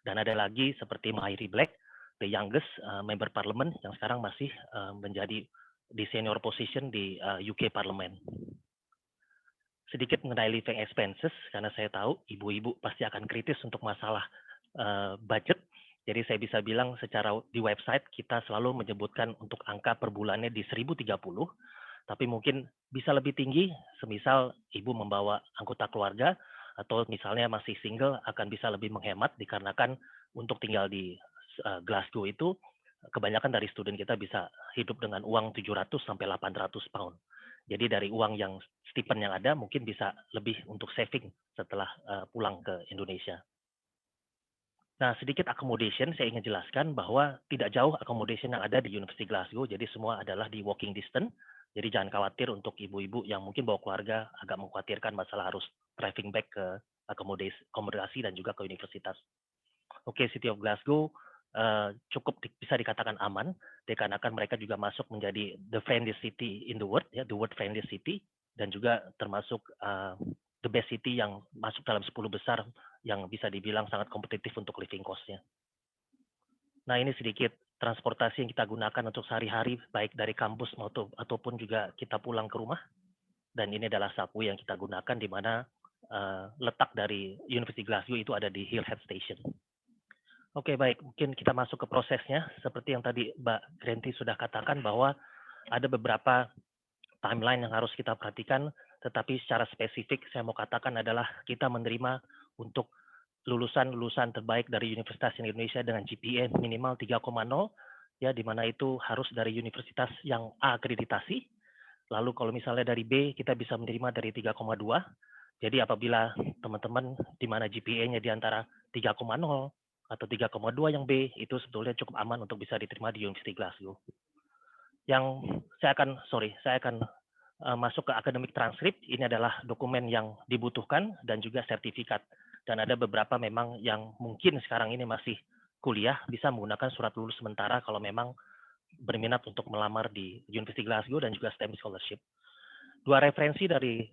Dan ada lagi seperti Mairi Black, the youngest member parliament yang sekarang masih menjadi di senior position di UK Parliament. Sedikit mengenai living expenses, karena saya tahu ibu-ibu pasti akan kritis untuk masalah budget. Jadi saya bisa bilang secara di website kita selalu menyebutkan untuk angka per bulannya di 1030, tapi mungkin bisa lebih tinggi, semisal ibu membawa anggota keluarga, atau misalnya masih single akan bisa lebih menghemat, dikarenakan untuk tinggal di Glasgow itu, kebanyakan dari student kita bisa hidup dengan uang 700 sampai 800 pound. Jadi dari uang yang stipend yang ada mungkin bisa lebih untuk saving setelah pulang ke Indonesia. Nah, sedikit accommodation saya ingin jelaskan bahwa tidak jauh accommodation yang ada di University Glasgow, jadi semua adalah di walking distance. Jadi jangan khawatir untuk ibu-ibu yang mungkin bawa keluarga agak mengkhawatirkan masalah harus driving back ke akomodasi dan juga ke universitas. Oke, City of Glasgow cukup bisa dikatakan aman, dikarenakan mereka juga masuk menjadi the friendliest city in the world, ya, the world friendliest city, dan juga termasuk the best city yang masuk dalam 10 besar yang bisa dibilang sangat kompetitif untuk living cost-nya. Nah, ini sedikit transportasi yang kita gunakan untuk sehari-hari, baik dari kampus ataupun juga kita pulang ke rumah. Dan ini adalah sapu yang kita gunakan, di mana letak dari University Glasgow itu ada di Hillhead Station. Oke, baik. Mungkin kita masuk ke prosesnya. Seperti yang tadi Mbak Granty sudah katakan bahwa ada beberapa timeline yang harus kita perhatikan, tetapi secara spesifik saya mau katakan adalah kita menerima untuk lulusan-lulusan terbaik dari Universitas Indonesia dengan GPA minimal 3,0, ya, di mana itu harus dari universitas yang A akreditasi. Lalu kalau misalnya dari B, kita bisa menerima dari 3,2. Jadi apabila teman-teman di mana GPA-nya di antara 3,0 atau 3,2 yang B, itu sebetulnya cukup aman untuk bisa diterima di University Glasgow. Yang saya akan masuk ke academic transcript. Ini adalah dokumen yang dibutuhkan dan juga sertifikat. Dan ada beberapa memang yang mungkin sekarang ini masih kuliah bisa menggunakan surat lulus sementara kalau memang berminat untuk melamar di University Glasgow dan juga STEM scholarship. 2 referensi dari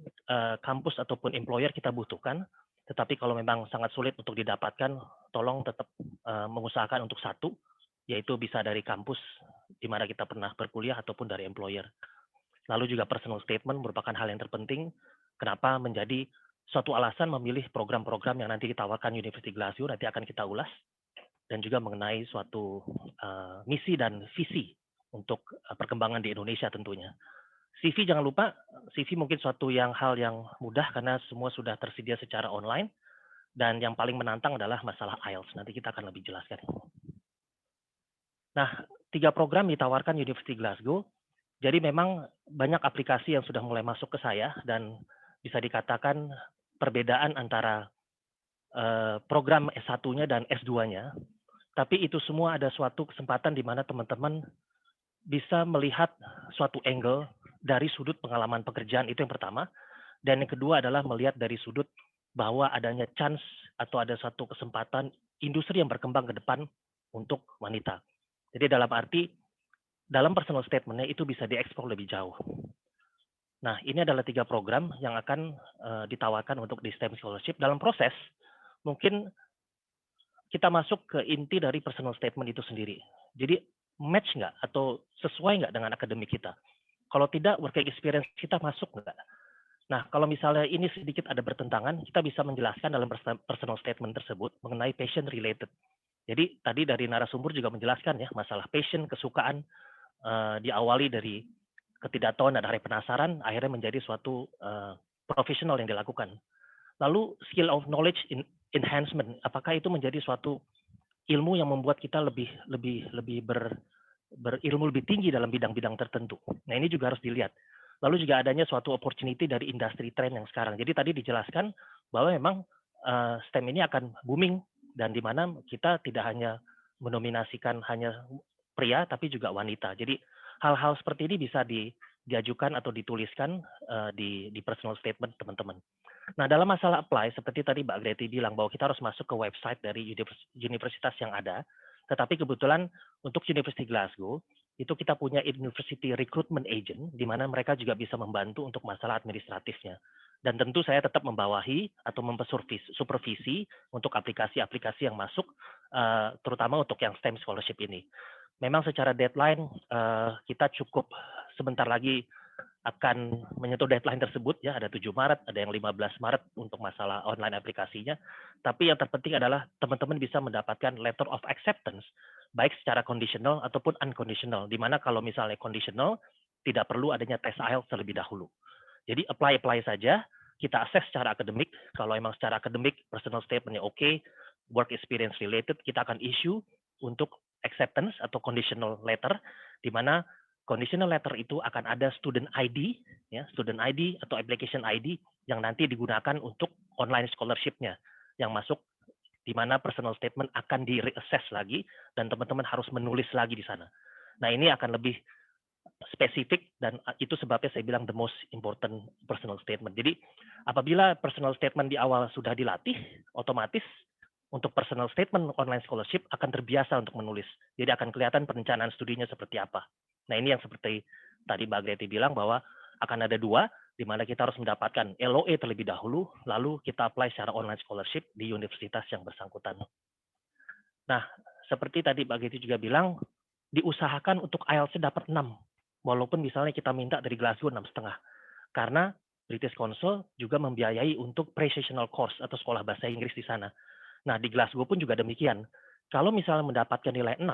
kampus ataupun employer kita butuhkan. Tetapi kalau memang sangat sulit untuk didapatkan, tolong tetap mengusahakan untuk 1, yaitu bisa dari kampus di mana kita pernah berkuliah ataupun dari employer. Lalu juga personal statement merupakan hal yang terpenting. Kenapa menjadi suatu alasan memilih program-program yang nanti ditawarkan University Glasgow, nanti akan kita ulas. Dan juga mengenai suatu misi dan visi untuk perkembangan di Indonesia tentunya. CV jangan lupa, CV mungkin suatu hal yang mudah karena semua sudah tersedia secara online, dan yang paling menantang adalah masalah IELTS. Nanti kita akan lebih jelaskan. Nah, 3 program ditawarkan University Glasgow, jadi memang banyak aplikasi yang sudah mulai masuk ke saya, dan bisa dikatakan perbedaan antara program S1-nya dan S2-nya, tapi itu semua ada suatu kesempatan di mana teman-teman bisa melihat suatu angle dari sudut pengalaman pekerjaan, itu yang pertama. Dan yang kedua adalah melihat dari sudut bahwa adanya chance atau ada satu kesempatan industri yang berkembang ke depan untuk wanita. Jadi dalam arti, dalam personal statement-nya itu bisa dieksplor lebih jauh. Nah, ini adalah 3 program yang akan ditawarkan untuk di STEM Scholarship. Dalam proses, mungkin kita masuk ke inti dari personal statement itu sendiri. Jadi, match nggak atau sesuai nggak dengan akademik kita? Kalau tidak, working experience kita masuk nggak? Nah, kalau misalnya ini sedikit ada bertentangan, kita bisa menjelaskan dalam personal statement tersebut mengenai passion related. Jadi tadi dari narasumber juga menjelaskan ya, masalah passion, kesukaan, diawali dari ketidaktahuan dan hari penasaran, akhirnya menjadi suatu profesional yang dilakukan. Lalu skill of knowledge enhancement, apakah itu menjadi suatu ilmu yang membuat kita lebih berilmu lebih tinggi dalam bidang-bidang tertentu. Nah, ini juga harus dilihat. Lalu juga adanya suatu opportunity dari industri trend yang sekarang. Jadi tadi dijelaskan bahwa memang STEM ini akan booming, dan di mana kita tidak hanya mendominasikan hanya pria, tapi juga wanita. Jadi hal-hal seperti ini bisa diajukan atau dituliskan di personal statement teman-teman. Nah, dalam masalah apply, seperti tadi Mbak Greti bilang bahwa kita harus masuk ke website dari universitas yang ada, tetapi kebetulan untuk University Glasgow, itu kita punya University Recruitment Agent, di mana mereka juga bisa membantu untuk masalah administratifnya. Dan tentu saya tetap membawahi atau supervisi untuk aplikasi-aplikasi yang masuk, terutama untuk yang STEM scholarship ini. Memang secara deadline, kita cukup sebentar lagi akan menyentuh deadline tersebut, ya, ada 7 Maret, ada yang 15 Maret untuk masalah online aplikasinya. Tapi yang terpenting adalah teman-teman bisa mendapatkan letter of acceptance, baik secara conditional ataupun unconditional, di mana kalau misalnya conditional, tidak perlu adanya tes IELTS terlebih dahulu. Jadi apply saja, kita assess secara akademik, kalau emang secara akademik, personal statement-nya oke, work experience related, kita akan issue untuk acceptance atau conditional letter, di mana conditional letter itu akan ada student ID, ya, student ID atau application ID yang nanti digunakan untuk online scholarship-nya yang masuk, di mana personal statement akan di-reassess lagi dan teman-teman harus menulis lagi di sana. Nah, ini akan lebih spesifik dan itu sebabnya saya bilang the most important personal statement. Jadi apabila personal statement di awal sudah dilatih, otomatis untuk personal statement online scholarship akan terbiasa untuk menulis. Jadi akan kelihatan perencanaan studinya seperti apa. Nah, ini yang seperti tadi Mbak Greti bilang bahwa akan ada 2, di mana kita harus mendapatkan LOE terlebih dahulu, lalu kita apply secara online scholarship di universitas yang bersangkutan. Nah, seperti tadi Mbak Greti juga bilang, diusahakan untuk IELTS dapat 6, walaupun misalnya kita minta dari Glasgow 6,5. Karena British Council juga membiayai untuk pre-sessional course atau sekolah bahasa Inggris di sana. Nah, di Glasgow pun juga demikian. Kalau misalnya mendapatkan nilai 6,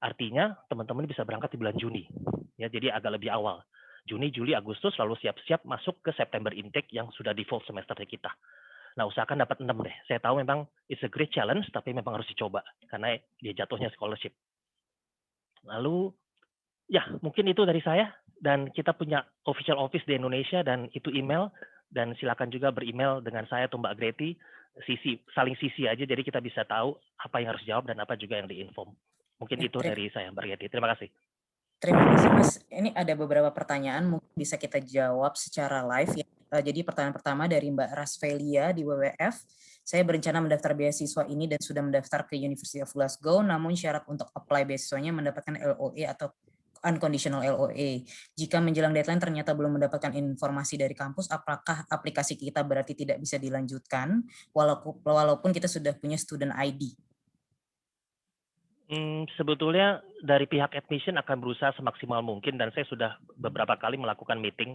artinya teman-teman bisa berangkat di bulan Juni. Ya, jadi agak lebih awal. Juni, Juli, Agustus, lalu siap-siap masuk ke September intake yang sudah default semesternya kita. Nah, usahakan dapat 6 deh. Saya tahu memang it's a great challenge, tapi memang harus dicoba. Karena dia jatuhnya scholarship. Lalu, ya mungkin itu dari saya. Dan kita punya official office di Indonesia, dan itu email. Dan silakan juga beremail dengan saya atau Mbak Greti. Saling sisi aja, jadi kita bisa tahu apa yang harus jawab dan apa juga yang diinform. Mungkin ya, itu dari saya, Mbak Greti. Terima kasih. Terima kasih, Mas. Ini ada beberapa pertanyaan, mungkin bisa kita jawab secara live. Ya. Jadi pertanyaan pertama dari Mbak Rasvelia di WWF. Saya berencana mendaftar beasiswa ini dan sudah mendaftar ke University of Glasgow, namun syarat untuk apply beasiswanya mendapatkan LOE atau unconditional LOE. Jika menjelang deadline ternyata belum mendapatkan informasi dari kampus, apakah aplikasi kita berarti tidak bisa dilanjutkan, walaupun kita sudah punya student ID? Sebetulnya dari pihak admission akan berusaha semaksimal mungkin, dan saya sudah beberapa kali melakukan meeting.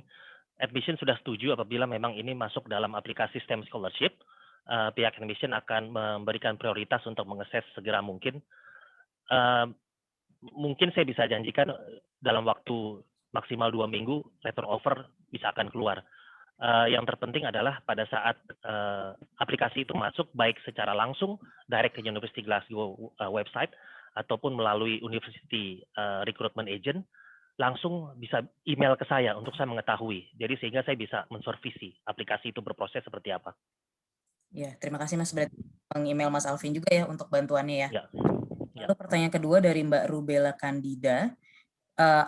Admission sudah setuju apabila memang ini masuk dalam aplikasi STEM Scholarship. Pihak admission akan memberikan prioritas untuk mengakses segera mungkin. Mungkin saya bisa janjikan dalam waktu maksimal 2 minggu letter offer bisa akan keluar. Yang terpenting adalah pada saat aplikasi itu masuk, baik secara langsung direct ke University Glasgow website ataupun melalui University Recruitment Agent, langsung bisa email ke saya untuk saya mengetahui. Jadi sehingga saya bisa mensurvisi aplikasi itu berproses seperti apa. Ya, terima kasih Mas. Berarti email Mas Alvin juga ya untuk bantuannya ya. Ya. Lalu pertanyaan kedua dari Mbak Rubella Candida.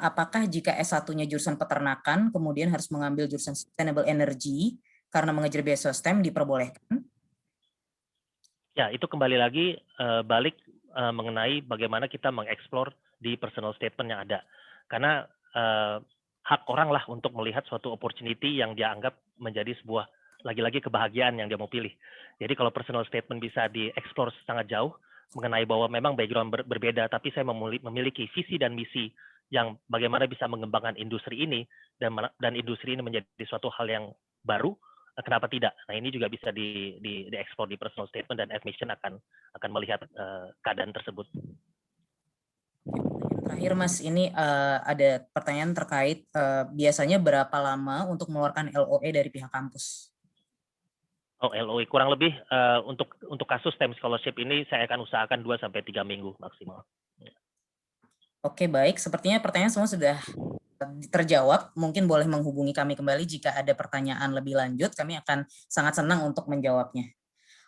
Apakah jika S1-nya jurusan peternakan, kemudian harus mengambil jurusan Sustainable Energy karena mengejar beasiswa STEM diperbolehkan? Ya, itu kembali lagi balik mengenai bagaimana kita mengeksplor di personal statement yang ada. Karena hak orang lah untuk melihat suatu opportunity yang dia anggap menjadi sebuah lagi-lagi kebahagiaan yang dia mau pilih. Jadi kalau personal statement bisa dieksplor sangat jauh mengenai bahwa memang background berbeda, tapi saya memiliki visi dan misi yang bagaimana bisa mengembangkan industri ini dan industri ini menjadi suatu hal yang baru, kenapa tidak? Nah, ini juga bisa dieksplor di personal statement dan admission akan melihat keadaan tersebut. Terakhir Mas, ini ada pertanyaan terkait biasanya berapa lama untuk mengeluarkan LOE dari pihak kampus? Oh, LOE kurang lebih untuk kasus STEM scholarship ini saya akan usahakan 2-3 minggu maksimal. Oke, baik. Sepertinya pertanyaan semua sudah terjawab. Mungkin boleh menghubungi kami kembali jika ada pertanyaan lebih lanjut. Kami akan sangat senang untuk menjawabnya.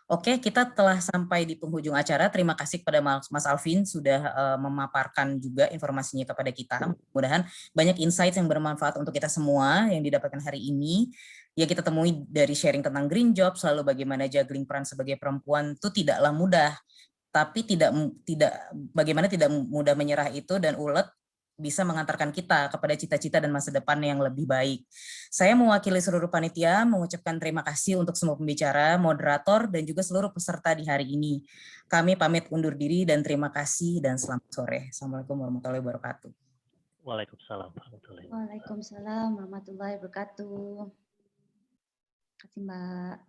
Oke, kita telah sampai di penghujung acara. Terima kasih kepada Mas Alvin sudah memaparkan juga informasinya kepada kita. Mudah-mudahan banyak insight yang bermanfaat untuk kita semua yang didapatkan hari ini. Ya, kita temui dari sharing tentang green job, selalu bagaimana juggling peran sebagai perempuan itu tidaklah mudah. Tapi bagaimana tidak mudah menyerah itu dan ulet bisa mengantarkan kita kepada cita-cita dan masa depan yang lebih baik. Saya mewakili seluruh panitia mengucapkan terima kasih untuk semua pembicara, moderator, dan juga seluruh peserta di hari ini. Kami pamit undur diri dan terima kasih dan selamat sore. Assalamualaikum warahmatullahi wabarakatuh. Waalaikumsalam warahmatullahi wabarakatuh. Waalaikumsalam warahmatullahi wabarakatuh. Terima kasih Mbak.